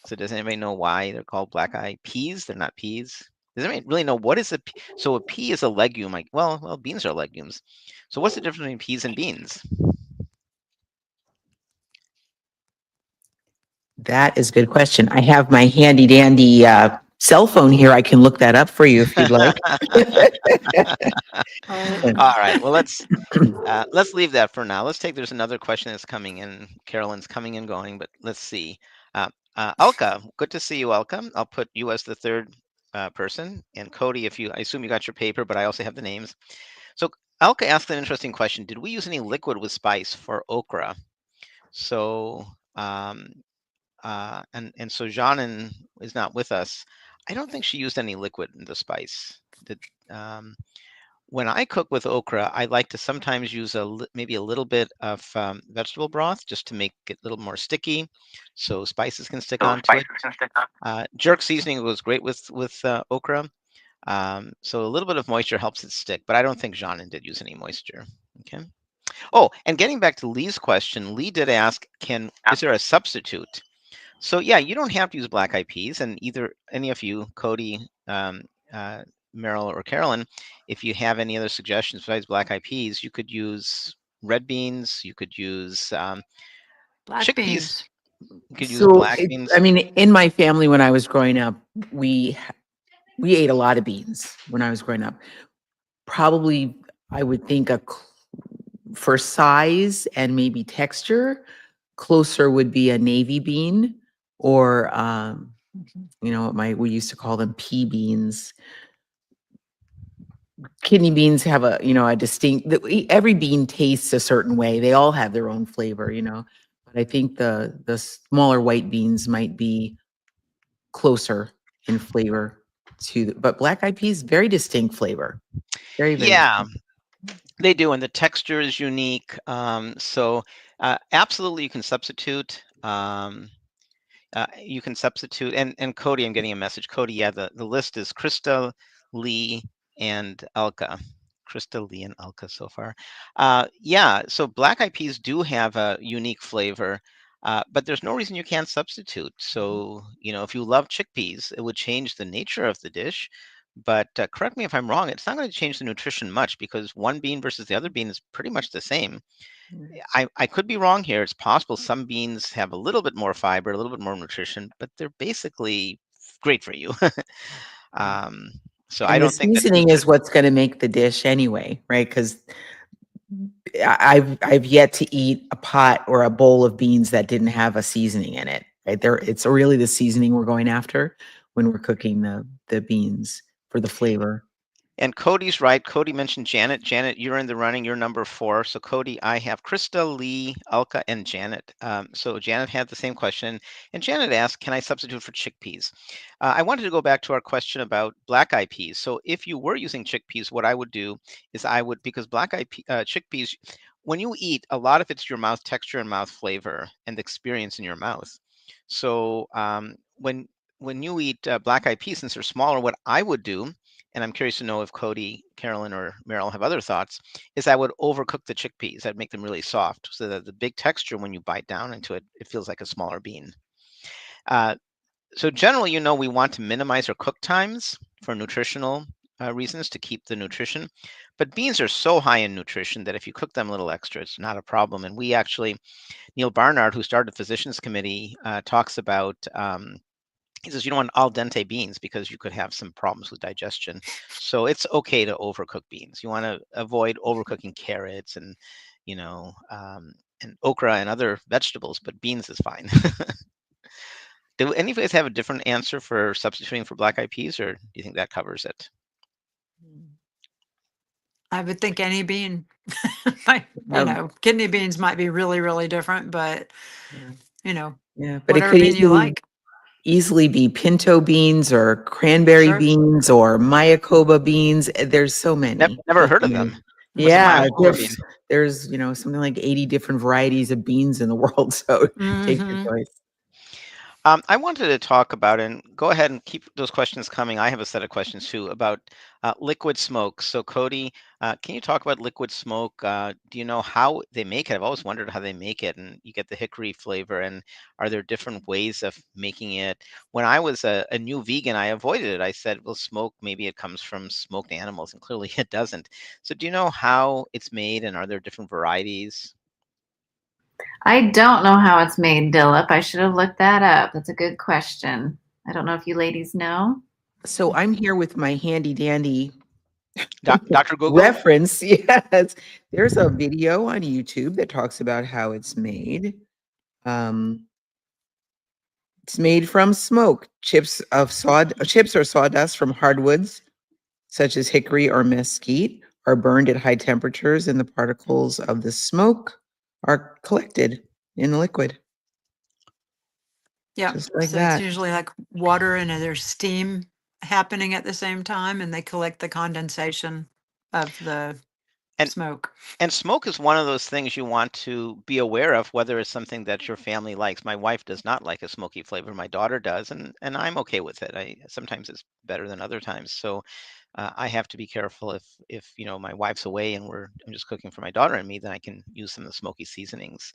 So does anybody know why they're called black-eyed peas? They're not peas. Does anybody really know what is a pea? So a pea is a legume. Like, well, beans are legumes. So what's the difference between peas and beans? That is a good question. I have my handy dandy cell phone here. I can look that up for you if you'd like. All right. Well, let's leave that for now. There's another question that's coming in. Carolyn's coming and going, but let's see. Alka, good to see you, Alka. I'll put you as the third person. And Cody, I assume you got your paper, but I also have the names. So Alka asked an interesting question. Did we use any liquid with spice for okra? So, and so Janin is not with us. I don't think she used any liquid in the spice. When I cook with okra, I like to sometimes use maybe a little bit of vegetable broth just to make it a little more sticky, so spices can stick onto it. Jerk seasoning goes great with okra, so a little bit of moisture helps it stick. But I don't think Janin did use any moisture. Okay. Oh, and getting back to Lee's question, Lee did ask, is there a substitute? So yeah, you don't have to use black-eyed peas, and either any of you, Cody, Meryl, or Carolyn, if you have any other suggestions besides black-eyed peas, you could use red beans. You could use Black chickpeas. beans. You could use black beans. I mean, in my family when I was growing up, we ate a lot of beans when I was growing up. Probably, I would think for size and maybe texture, closer would be a navy bean or we used to call them pea beans. Kidney beans have a distinct, every bean tastes a certain way. They all have their own flavor, but I think the smaller white beans might be closer in flavor but black-eyed peas, very distinct flavor. Very, very Yeah. distinct. They do, and the texture is unique. So absolutely, you can substitute. You can substitute, and Cody, I'm getting a message. Cody, yeah, the list is Krista, Lee, and Elka. Krista, Lee, and Elka so far. Yeah, so black eyed peas do have a unique flavor, but there's no reason you can't substitute. So, if you love chickpeas, it would change the nature of the dish. But correct me if I'm wrong, it's not going to change the nutrition much because one bean versus the other bean is pretty much the same. I could be wrong here. It's possible some beans have a little bit more fiber, a little bit more nutrition, but they're basically great for you. um, so I And the don't think that seasoning is what's going to make the dish anyway, right? Because I've yet to eat a pot or a bowl of beans that didn't have a seasoning in it. Right there, it's really the seasoning we're going after when we're cooking the beans for the flavor. And Cody's right. Cody mentioned Janet. Janet, you're in the running. You're number 4. So Cody, I have Krista, Lee, Elka, and Janet. So Janet had the same question, and Janet asked, "Can I substitute for chickpeas?" I wanted to go back to our question about black eyed peas. So if you were using chickpeas, what I would do is because black eyed chickpeas, when you eat, a lot of it's your mouth texture and mouth flavor and the experience in your mouth. So when you eat black eyed peas, since they're smaller, what I would do, and I'm curious to know if Cody, Carolyn, or Meryl have other thoughts, is I would overcook the chickpeas. I'd make them really soft so that the big texture, when you bite down into it, it feels like a smaller bean. Uh, so generally, we want to minimize our cook times for nutritional reasons to keep the nutrition. But beans are so high in nutrition that if you cook them a little extra, it's not a problem. And we actually, Neil Barnard, who started the Physicians Committee, talks about he says you don't want al dente beans because you could have some problems with digestion. So it's okay to overcook beans. You want to avoid overcooking carrots and, and okra and other vegetables, but beans is fine. Do any of you guys have a different answer for substituting for black eyed peas, or do you think that covers it? I would think any bean. Kidney beans might be really, really different, but Yeah, but it whatever could bean you like. easily be pinto beans or cranberry Sure. beans or mayakoba beans. There's so many. Never heard of them. What's a Yeah, Mayakoba bean? there's something like 80 different varieties of beans in the world. So take your Mhm. choice. I wanted to talk about, and go ahead and keep those questions coming. I have a set of questions too about liquid smoke. So Cody, can you talk about liquid smoke? Do you know how they make it? I've always wondered how they make it, and you get the hickory flavor. And are there different ways of making it? When I was a new vegan, I avoided it. I said, well, smoke, maybe it comes from smoked animals, and clearly it doesn't. So do you know how it's made, and are there different varieties? I don't know how it's made, Dillip. I should have looked that up. That's a good question. I don't know if you ladies know. So I'm here with my handy dandy Dr. Google? reference. Yes, there's a video on YouTube that talks about how it's made. It's made from smoke, chips or sawdust from hardwoods such as hickory or mesquite are burned at high temperatures, and the particles of the smoke are collected in the liquid. Yeah. Just like So it's that. usually like water and there's steam happening at the same time, and they collect the condensation of the And smoke. And smoke is one of those things you want to be aware of, whether it's something that your family likes. My wife does not like a smoky flavor. My daughter does, and I'm okay with it. I sometimes it's better than other times. So I have to be careful if my wife's away and I'm just cooking for my daughter and me, then I can use some of the smoky seasonings.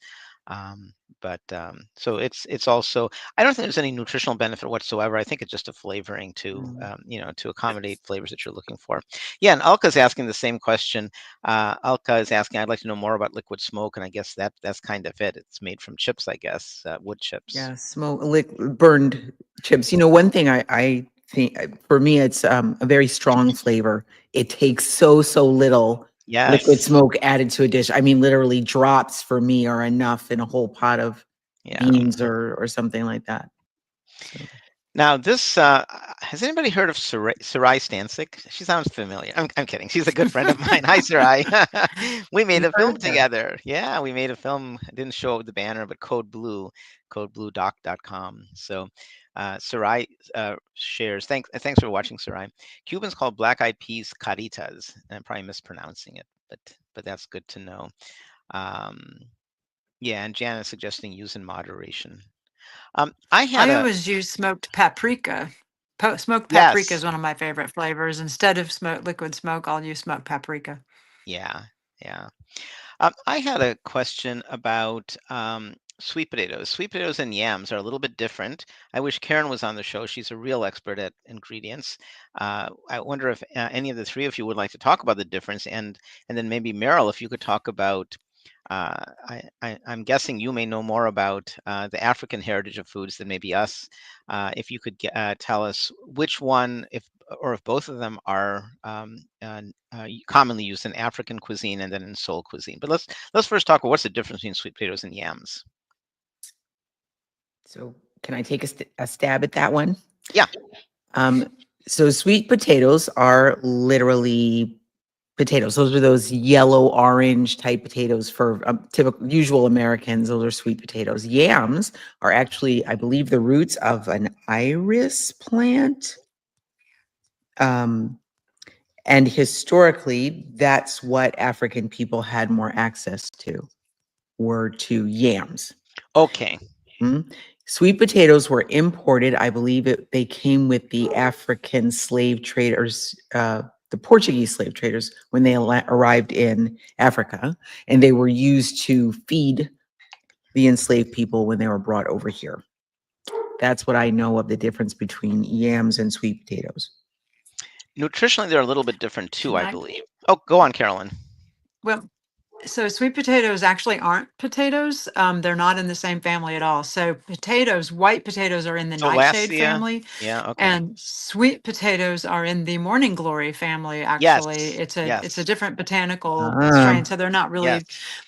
So it's also, I don't think there's any nutritional benefit whatsoever. I think it's just a flavoring to to accommodate flavors that you're looking for. Yeah, and Alka's asking the same question. Alka is asking, I'd like to know more about liquid smoke, and I guess that's kind of it. It's made from chips, I guess, wood chips. Yeah, burned chips. One thing I think for me, it's a very strong flavor. It takes so little liquid Yes. smoke added to a dish. I mean, literally drops for me are enough in a whole pot of Yeah. beans or something like that. So. Now, this has anybody heard of Sarai Stancic? She sounds familiar. I'm kidding. She's a good friend of mine. Hi, Sarai. We made a film together. Yeah, we made a film. I didn't show the banner, but Code Blue, codebluedoc.com. So Sarai shares. Thanks for watching, Sarai. Cubans call black eyed peas caritas, and I'm probably mispronouncing it. but that's good to know. Um, yeah, and Jan is suggesting use in moderation. I had I a always use smoked paprika. Smoked paprika yes, is one of my favorite flavors. Instead of liquid smoke, I'll use smoked paprika. yeah, yeah. I had a question about sweet potatoes. Sweet potatoes and yams are a little bit different. I wish Karen was on the show. She's a real expert at ingredients. I wonder if any of the three of you would like to talk about the difference, and then maybe Meryl, if you could talk about. I'm guessing you may know more about the African heritage of foods than maybe us. If you could tell us which one, if both of them are commonly used in African cuisine and then in Seoul cuisine. But let's first talk about what's the difference between sweet potatoes and yams. So can I take a stab at that one? Yeah. So sweet potatoes are literally potatoes. Those are those yellow orange type potatoes for typical usual Americans. Those are sweet potatoes. Yams are actually, I believe, the roots of an iris plant. And historically, that's what African people had more access to, were to yams. Okay. Sweet potatoes were imported. I believe they came with the African slave traders, the Portuguese slave traders, when they arrived in Africa, and they were used to feed the enslaved people when they were brought over here. That's what I know of the difference between yams and sweet potatoes. Nutritionally, they're a little bit different too, Can I I? believe. Oh, go on, Carolyn. Well, so sweet potatoes actually aren't potatoes. They're not in the same family at all. So potatoes, white potatoes are in the nightshade Solacea. family, Yeah. Okay. and sweet potatoes are in the morning glory family. Actually, Yes. it's a Yes. different botanical Ah, strain. So they're not really, Yes.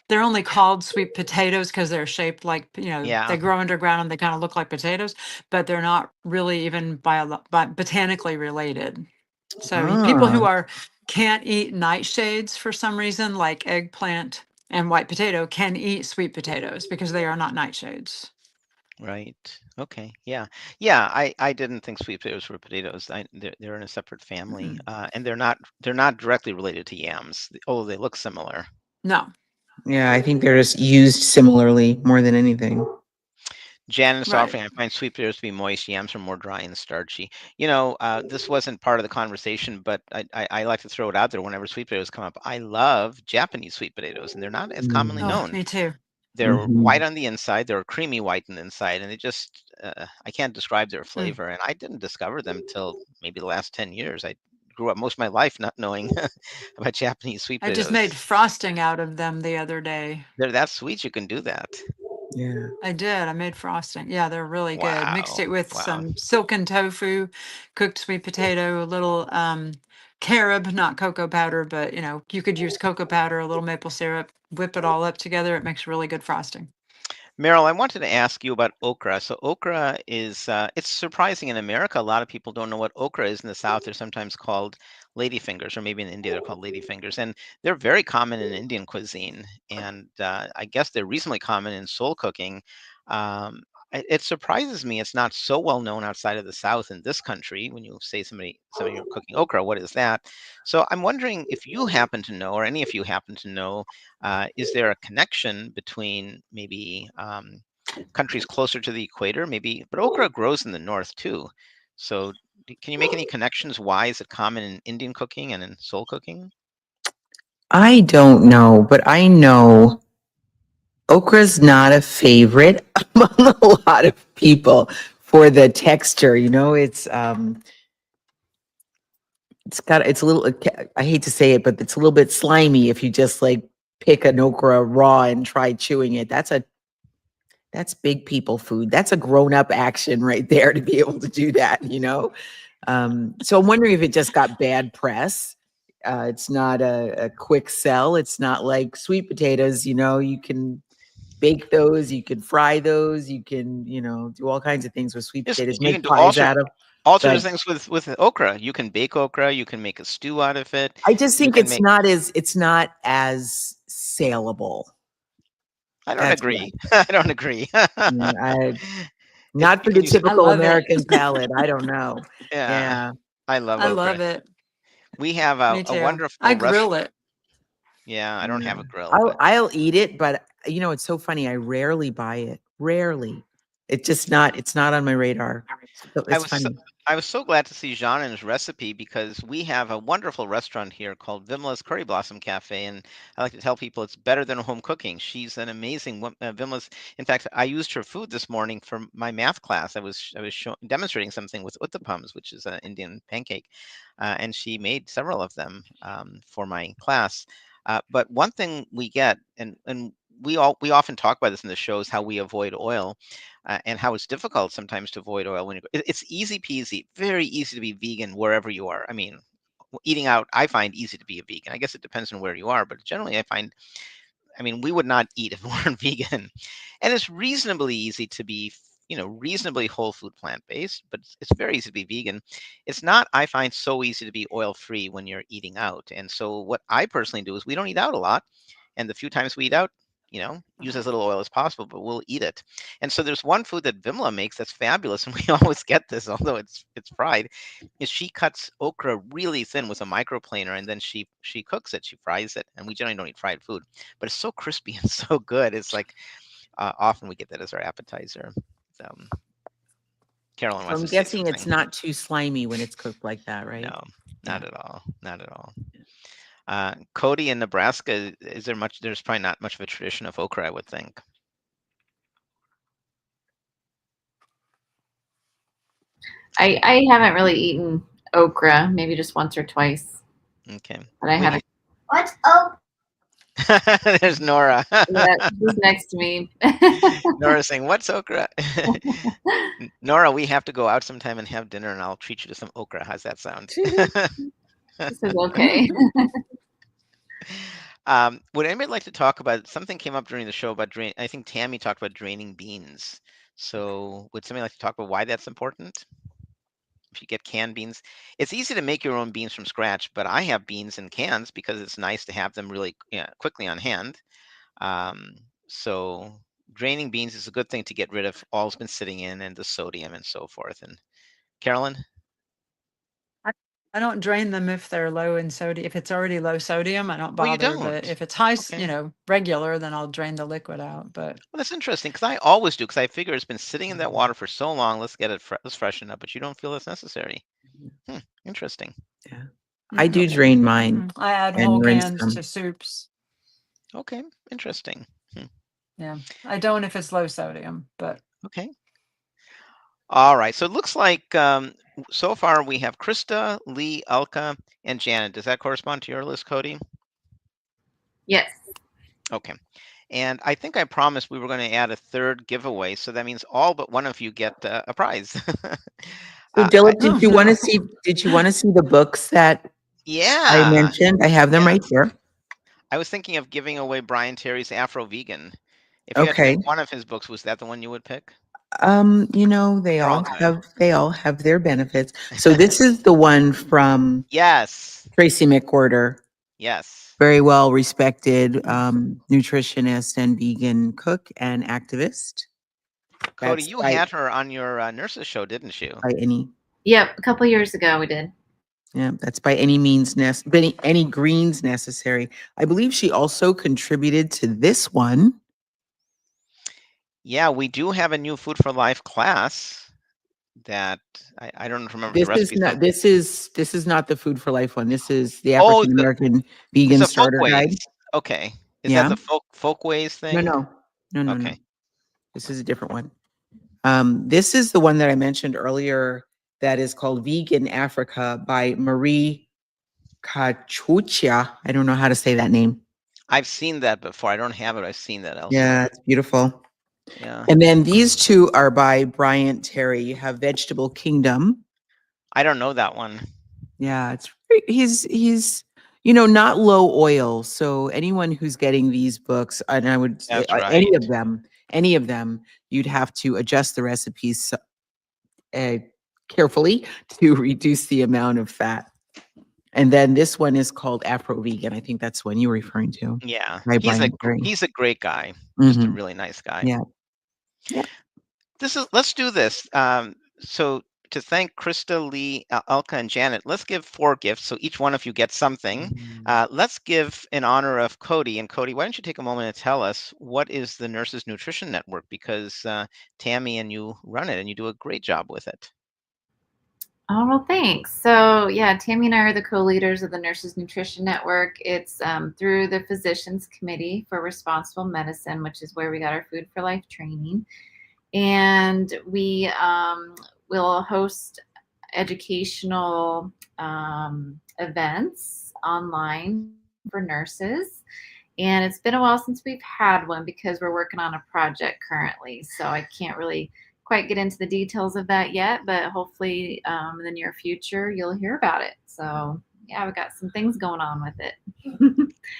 they're only called sweet potatoes because they're shaped like, Yeah. they grow underground and they kind of look like potatoes, but they're not really even botanically related. So people ah, who can't eat nightshades for some reason, like eggplant and white potato, can eat sweet potatoes because they are not nightshades. Right. Okay. Yeah. Yeah. I didn't think sweet potatoes were potatoes. They're in a separate family, and they're not directly related to yams, although they look similar. No, yeah, I think they're just used similarly more than anything. Janet's right. offering, I find sweet potatoes to be moist, yams are more dry and starchy. This wasn't part of the conversation, but I like to throw it out there whenever sweet potatoes come up. I love Japanese sweet potatoes, and they're not as commonly Oh, known. me too. They're white on the inside, they're creamy white on the inside, and I can't describe their Mm. flavor. And I didn't discover them till maybe the last 10 years. I grew up most of my life not knowing about Japanese sweet I just made potatoes. frosting out of them the other day. They're that sweet, you can do that. Yeah. I did. I made frosting. Yeah, they're really good. Mixed Wow. it with Wow. some silken tofu, cooked sweet potato, a little carob, not cocoa powder, but you could use cocoa powder, a little maple syrup, whip it all up together. It makes really good frosting. Meryl, I wanted to ask you about okra. So okra is, it's surprising in America, a lot of people don't know what okra is in the South. They're sometimes called ladyfingers, or maybe in India they're called ladyfingers. And they're very common in Indian cuisine. And I guess they're reasonably common in soul cooking. Um, it surprises me it's not so well known outside of the South in this country. When you say somebody you're cooking okra, what is that? So I'm wondering if you happen to know, or any of you happen to know, is there a connection between maybe countries closer to the equator? Maybe, but okra grows in the north too. So, can you make any connections? Why is it common in Indian cooking and in Seoul cooking? I don't know, but I know okra's not a favorite among a lot of people for the texture. It's a little, I hate to say it, but it's a little bit slimy if you just like pick an okra raw and try chewing it. That's big people food. That's a grown up action right there to be able to do that. So I'm wondering if it just got bad press. It's not a quick sell. It's not like sweet potatoes. You can bake those, you can fry those, you can, do all kinds of things with sweet Yes, potatoes, you make can do pies out of. all sorts But of things with okra. You can bake okra. You can make a stew out of it. I just You think can make. it's not as saleable. I don't That's what agree. I don't agree. I not for Can the you? I typical love it. American palate. I don't know. Yeah, Yeah. I love I okra. love it. We have Me a too. I wonderful grill restaurant. it. Yeah, I don't have a Yeah. grill, but I'll eat it, but it's so funny. I rarely buy it. Rarely. It's not on my radar. So I it's was so, funny. I was so glad to see Jean's recipe because we have a wonderful restaurant here called Vimla's Curry Blossom Cafe, and I like to tell people it's better than home cooking. She's an amazing Vimla's. In fact, I used her food this morning for my math class. I was demonstrating something with uttapams, which is an Indian pancake, and she made several of them for my class. But one thing we get, and we often talk about this in the shows, how we avoid oil and how it's difficult sometimes to avoid oil when it's easy peasy, very easy to be vegan wherever you are. I mean, eating out, I find easy to be a vegan. I guess it depends on where you are, but generally I mean, we would not eat if we weren't vegan. And it's reasonably easy to be, reasonably whole food plant based, but it's very easy to be vegan. It's not, I find, so easy to be oil free when you're eating out. And so what I personally do is we don't eat out a lot. And the few times we eat out, use as little oil as possible, but we'll eat it. And so there's one food that Vimla makes that's fabulous, and we always get this, although it's fried, is she cuts okra really thin with a microplaner, and then she cooks it, she fries it, and we generally don't eat fried food, but it's so crispy and so good. It's like often we get that as our appetizer. Um, Carolyn So wants I'm to say guessing it's something. not too slimy when it's cooked like that, right? No, Yeah. not at all. Not at all. Cody in Nebraska, is there much? There's probably not much of a tradition of okra, I would think. I haven't really eaten okra, maybe just once or twice, Okay. but I We haven't. What's okra? There's Nora. Yeah, she's next to me. Nora saying, "What's okra?" Nora, we have to go out sometime and have dinner, and I'll treat you to some okra. How's that sound? This is okay. Would anybody like to talk about something came up during the show about drain? I think Tammy talked about draining beans. So would somebody like to talk about why that's important? If you get canned beans, it's easy to make your own beans from scratch, but I have beans in cans because it's nice to have them really quickly on hand. Um, so draining beans is a good thing to get rid of all's been sitting in and the sodium and so forth. And Carolyn? I don't drain them if they're low in sodium. If it's already low sodium, I don't Oh, you bother. But don't? if it's high, Okay. regular, then I'll drain the liquid out. But Well, that's interesting because I always do because I figure it's been sitting in that water for so long. Let's get it, let's freshen it up. But you don't feel it's necessary. Interesting. Yeah. I do nope. drain mine I add and whole rinse cans them. to soups. Okay, interesting. Yeah, I don't if it's low sodium, but Okay. All right. So it looks like so far we have Krista, Lee, Elka, and Janet. Does that correspond to your list, Cody? Yes. Okay. And I think I promised we were going to add a third giveaway, so that means all but one of you get a prize. So I, Dylan, oh no. did you want to see the books that I yeah, mentioned? I have them right yes. here. I was thinking of giving away Brian Terry's Afro Vegan. If you had to Okay. pick one of his books, was that the one you would pick? They They're all all good. have their benefits. So this is the one from Yes. Tracy McWhorter, Yes. very well respected nutritionist and vegan cook and activist. Cody, That's you had her on your nurses show, didn't you? by any. Yep, a couple years ago we did. Yeah, that's by any means any greens necessary. I believe she also contributed to this one. Yeah, we do have a new Food for Life class that I don't remember the This is recipe. not this is not the Food for Life one. This is the Oh, African American it's Vegan a Starter folkways. Guide. Okay. Is that Yeah. the folkways No, thing? no. No, no, no. Okay. This is a different one. This is the one that I mentioned earlier that is called Vegan Africa by Marie Kachucha. I don't know how to say that name. I've seen that before. I don't have it. I've seen that Yeah, elsewhere. it's beautiful. Yeah. And then these two are by Bryant Terry. You have Vegetable Kingdom. I don't know that one. Yeah, he's not low oil. So anyone who's getting these books, and I would say That's right. any of them, you'd have to adjust the recipes carefully to reduce the amount of fat. And then this one is called Afro Vegan. I think that's one you were referring to. Yeah. By Brian Terry. He's a great guy. Just a Mhm. really nice guy. Yeah. Yeah. Let's do this. So to thank Krista, Lee, Elka, and Janet, let's give 4 gifts. So each one of you gets something. Let's give in honor of Cody. And Cody, why don't you take a moment to tell us what is the Nurses Nutrition Network? Because Tammy and you run it and you do a great job with it. Oh, well, thanks. So, yeah, Tammy and I are the co-leaders of the Nurses Nutrition Network. It's through the Physicians Committee for Responsible Medicine, which is where we got our Food for Life training. And we will host educational events online for nurses. And it's been a while since we've had one because we're working on a project currently. So I can't really quite get into the details of that yet, but hopefully in the near future you'll hear about it. So yeah, we've got some things going on with it.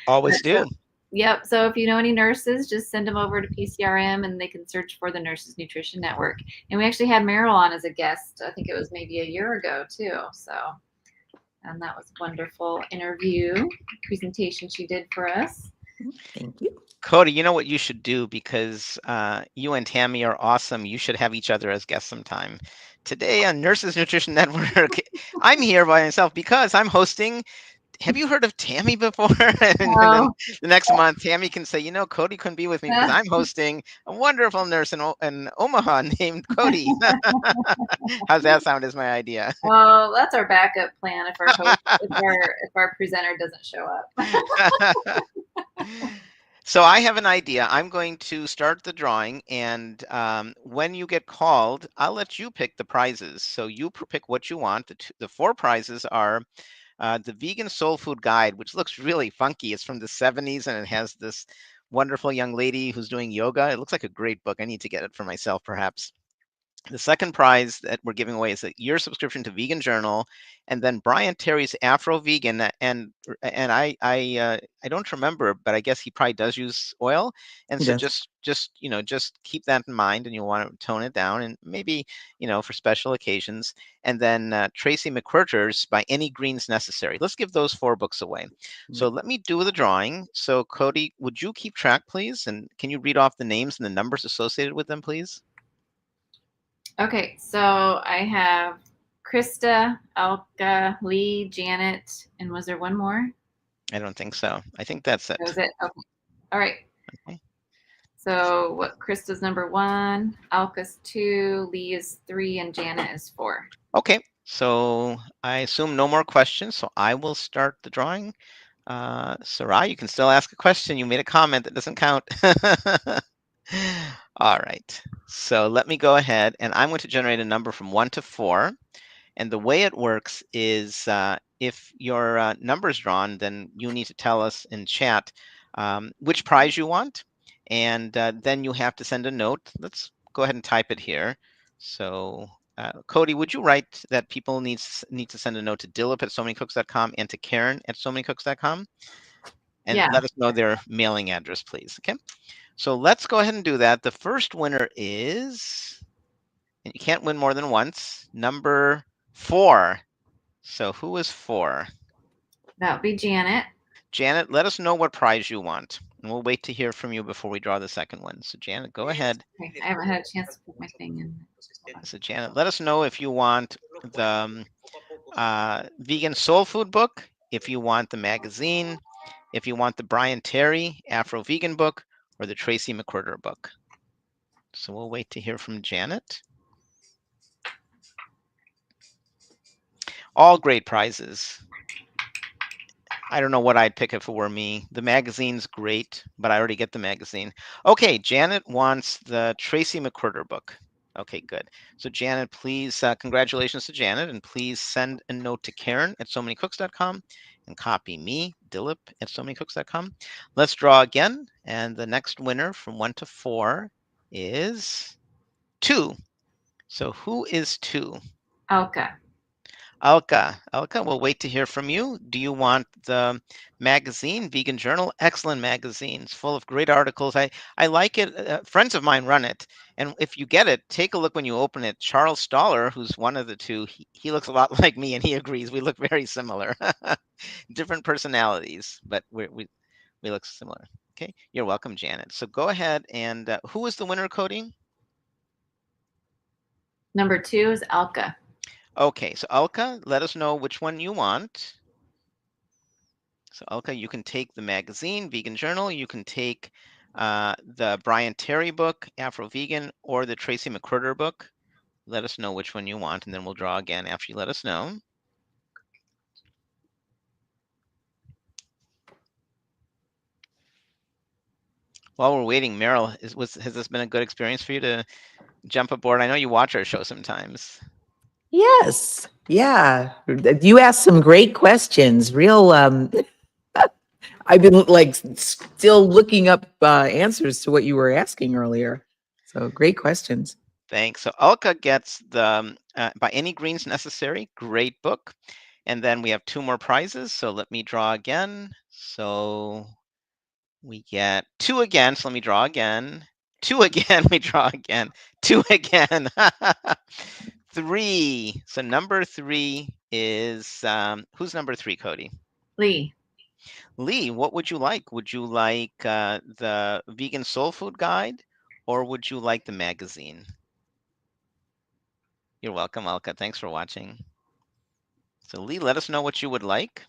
Always do. Yep. So if you know any nurses, just send them over to PCRM and they can search for the Nurses Nutrition Network. And we actually had Meryl on as a guest. I think it was maybe a year ago too. So, and that was a wonderful interview presentation she did for us. Thank you. Cody, you know what you should do because you and Tammy are awesome. You should have each other as guests sometime. Today on Nurses Nutrition Network, I'm here by myself because I'm hosting. Have you heard of Tammy before? And then the next month, Tammy can say, you know, Cody couldn't be with me because I'm hosting a wonderful nurse in Omaha named Cody. How's that sound as my idea? Oh, that's our backup plan if our host, if our presenter doesn't show up. So I have an idea. I'm going to start the drawing, and when you get called, I'll let you pick the prizes. So you pick what you want. The 4 prizes are the Vegan Soul Food Guide, which looks really funky. It's from the 70s, and it has this wonderful young lady who's doing yoga. It looks like a great book. I need to get it for myself, perhaps. The second prize that we're giving away is a year subscription to Vegan Journal, and then Brian Terry's Afro Vegan. And I don't remember, but I guess he probably does use oil. And He so does. just keep that in mind, and you'll want to tone it down, and maybe for special occasions. And then Tracy McQuirter's By Any Greens Necessary. Let's give those 4 books away. So let me do the drawing. So Cody, would you keep track, please? And can you read off the names and the numbers associated with them, please? Okay, so I have Krista, Alka, Lee, Janet, and was there one more? I don't think so. I think that's it. That was it? Okay. All right. Okay. So what? Krista's number 1, Alka's 2, Lee is 3, and Janet is 4. Okay. So I assume no more questions. So I will start the drawing. Sarai, you can still ask a question. You made a comment that doesn't count. All right. So let me go ahead, and I'm going to generate a number from 1 to 4. And the way it works is if your number is drawn, then you need to tell us in chat which prize you want. And then you have to send a note. Let's go ahead and type it here. So Cody, would you write that people need to send a note to Dilip@somanycooks.com and to Karen@somanycooks.com? And Yeah. let us know their mailing address, please. Okay. So let's go ahead and do that. The first winner is, and you can't win more than once, number 4. So who is 4? That would be Janet. Janet, let us know what prize you want. And we'll wait to hear from you before we draw the second one. So Janet, go ahead. Okay, I haven't had a chance to put my thing in. So Janet, let us know if you want the Vegan Soul Food book, if you want the magazine, if you want the Brian Terry Afro Vegan book, or the Tracy McQuirter book. So we'll wait to hear from Janet. All great prizes. I don't know what I'd pick if it were me. The magazine's great, but I already get the magazine. Okay, Janet wants the Tracy McQuirter book. Okay, good. So Janet, please, congratulations to Janet, and please send a note to Karen@somanycooks.com and copy me, Dilip@somanycooks.com. Let's draw again, and the next winner from 1 to 4 is 2. So who is 2? Alka. Alka, we'll wait to hear from you. Do you want the magazine, Vegan Journal? Excellent magazine. It's full of great articles. I like it. Friends of mine run it. And if you get it, take a look when you open it. Charles Stoller, who's one of the 2, he looks a lot like me, and he agrees. We look very similar. Different personalities, but we look similar. Okay, you're welcome, Janet. So go ahead, and who is the winner, Cody? Number 2 is Alka. Okay, so Alka, let us know which one you want. So Alka, you can take the magazine, Vegan Journal. You can take the Brian Terry book, Afro Vegan, or the Tracy McCurder book. Let us know which one you want, and then we'll draw again after you let us know. While we're waiting, Meryl, has this been a good experience for you to jump aboard? I know you watch our show sometimes. Yes. Yeah. You asked some great questions. Real I've been like still looking up answers to what you were asking earlier. So great questions. Thanks. So Alka gets the By Any Greens Necessary, great book. And then we have 2 more prizes. So let me draw again. So we get 2 again. So let me draw again. 2 again. We draw again. 2 again. 3. So number 3 is who's number 3, Cody? Lee. Lee, what would you like? Would you like the Vegan Soul Food Guide, or would you like the magazine? You're welcome, Alka. Thanks for watching. So Lee, let us know what you would like.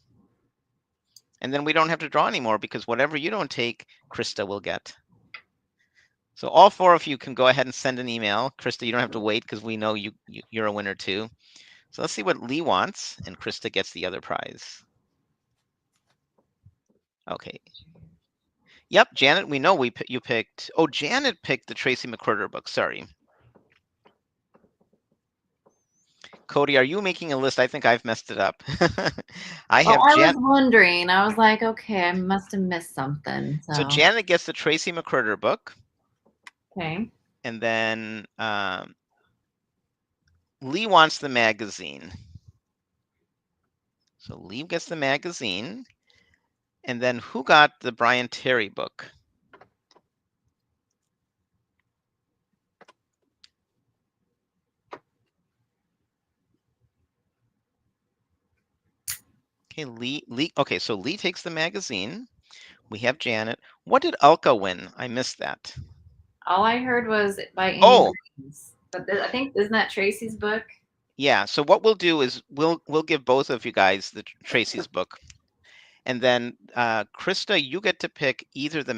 And then we don't have to draw anymore because whatever you don't take, Krista will get. So all 4 of you can go ahead and send an email. Krista, you don't have to wait because we know you're a winner too. So let's see what Lee wants, and Krista gets the other prize. Okay. Yep, Janet, we know you picked. Oh, Janet picked the Tracy McCurder book. Sorry. Cody, are you making a list? I think I've messed it up. I have I was Janet. wondering. I was like, okay, I must have missed something. So Janet gets the Tracy McCurder book. Okay. And then Lee wants the magazine. So Lee gets the magazine. And then who got the Brian Terry book? Okay, Lee. Okay, so Lee takes the magazine. We have Janet. What did Alka win? I missed that. All I heard was By Any Oh, Greens. But I think, isn't that Tracy's book? yeah. So what we'll do is we'll give both of you guys the Tracy's book, and then Krista, you get to pick either the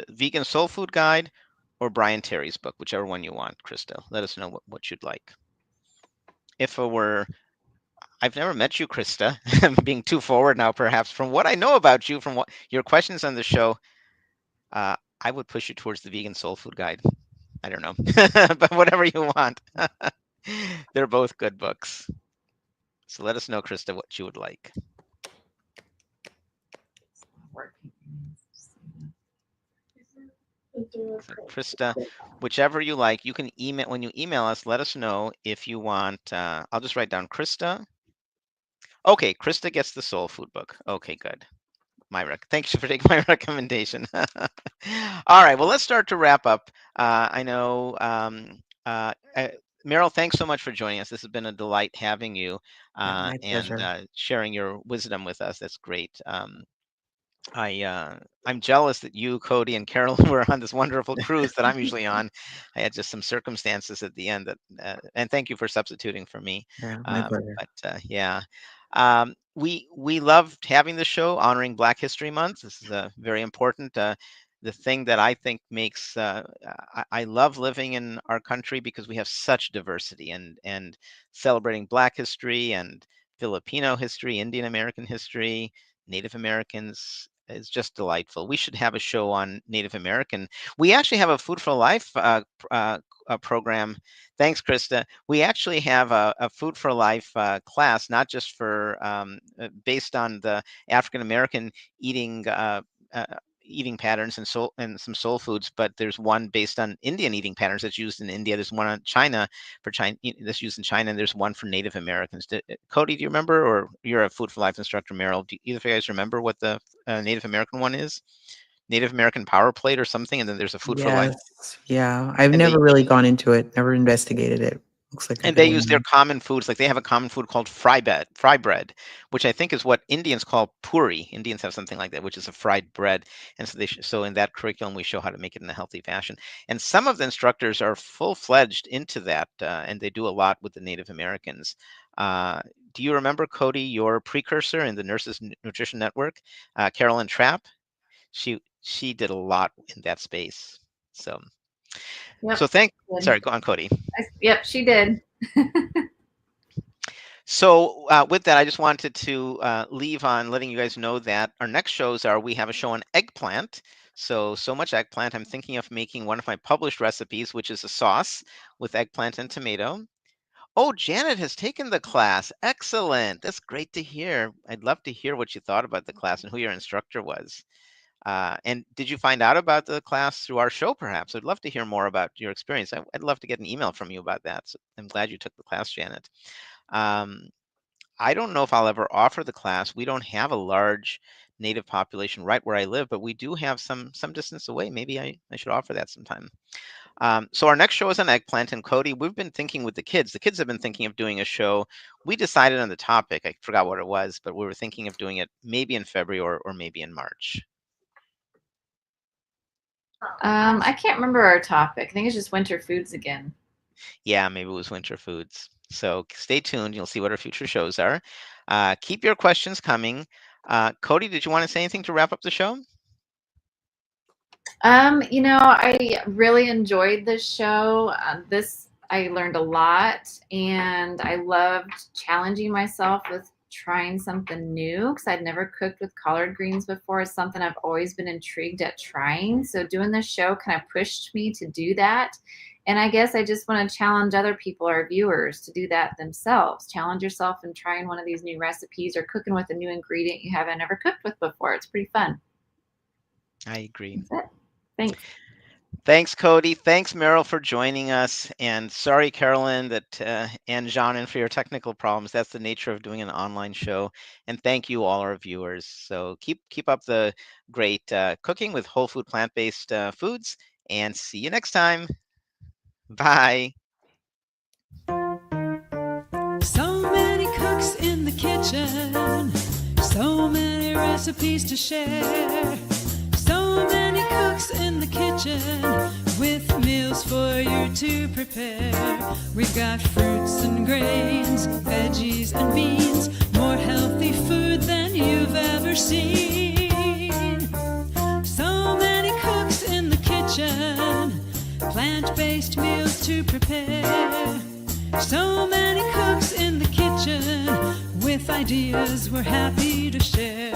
Vegan Soul Food Guide or Brian Terry's book, whichever one you want. Krista, let us know what you'd like. If it were, I've never met you, Krista. I'm being too forward now, perhaps. From what I know about you, from what your questions on the show, I would push you towards the Vegan Soul Food Guide. I don't know, but whatever you want. They're both good books. So let us know, Krista, what you would like. So Krista, whichever you like, you can email. When you email us, let us know if you want. I'll just write down Krista. Okay, Krista gets the soul food book. Okay, good. Thanks for taking my recommendation. All right, well, let's start to wrap up. I know, Meryl, thanks so much for joining us. This has been a delight having you My pleasure. and sharing your wisdom with us. That's great. I'm jealous that you, Cody, and Carol were on this wonderful cruise that I'm usually on. I had just some circumstances at the end that, and thank you for substituting for me. Yeah, my pleasure. Yeah, we loved having the show honoring Black History Month. This is very important. The thing that I think makes I love living in our country because we have such diversity and celebrating Black history and Filipino history, Indian American history, Native Americans is just delightful. We should have a show on Native American. We actually have a Food for Life program. Thanks, Krista. We actually have a Food for Life class, not just for based on the African American eating uh, eating patterns and some soul foods, but there's one based on Indian eating patterns that's used in India. There's one on China for China that's used in China, and there's one for Native Americans. Cody, do you remember, or you're a Food for Life instructor, Meryl? Do either of you guys remember what the Native American one is? Native American Power Plate or something, and then there's a Food for Life. Yes. Yeah. I've And never really gone into it, never investigated it. Looks like a And good they use their one. common foods, like they have a common food called fry bread, which I think is what Indians call puri. Indians have something like that, which is a fried bread. And so so in that curriculum, we show how to make it in a healthy fashion. And some of the instructors are full-fledged into that, and they do a lot with the Native Americans. Do you remember, Cody, your precursor in the Nurses Nutrition Network, Carolyn Trapp? She did a lot in that space. So Yep. so Good. sorry, go on, Cody. Yep, she did. So with that, I just wanted to leave on letting you guys know that our next shows are, we have a show on eggplant. So much eggplant. I'm thinking of making one of my published recipes, which is a sauce with eggplant and tomato. Oh, Janet has taken the class. Excellent. That's great to hear. I'd love to hear what you thought about the class and who your instructor was. And did you find out about the class through our show, perhaps? I'd love to hear more about your experience. I'd love to get an email from you about that. So I'm glad you took the class, Janet. Um, I don't know if I'll ever offer the class. We don't have a large native population right where I live, but we do have some distance away. Maybe I should offer that sometime. So our next show is on eggplant. And Cody, we've been thinking with the kids. The kids have been thinking of doing a show. We decided on the topic. I forgot what it was, but we were thinking of doing it maybe in February or maybe in March. I can't remember our topic. I think it's just winter foods again. Yeah, maybe it was winter foods. So stay tuned. You'll see what our future shows are. Keep your questions coming. Cody, did you want to say anything to wrap up the show? I really enjoyed this show. I learned a lot, and I loved challenging myself with trying something new because I'd never cooked with collard greens before. It's something I've always been intrigued at trying. So doing this show kind of pushed me to do that. And I guess I just want to challenge other people, our viewers, to do that themselves. Challenge yourself in trying one of these new recipes or cooking with a new ingredient you haven't ever cooked with before. It's pretty fun. I agree. That's it. Thanks. Thanks, Cody. Thanks, Meryl, for joining us. And sorry, Carolyn, and Janin for your technical problems. That's the nature of doing an online show. And thank you, all our viewers. So keep up the great cooking with whole food, plant-based foods. And see you next time. Bye. So many cooks in the kitchen, so many recipes to share. So many cooks in the kitchen with meals for you to prepare. We've got fruits and grains, veggies and beans, more healthy food than you've ever seen. So many cooks in the kitchen, plant-based meals to prepare. So many cooks in the kitchen with ideas we're happy to share.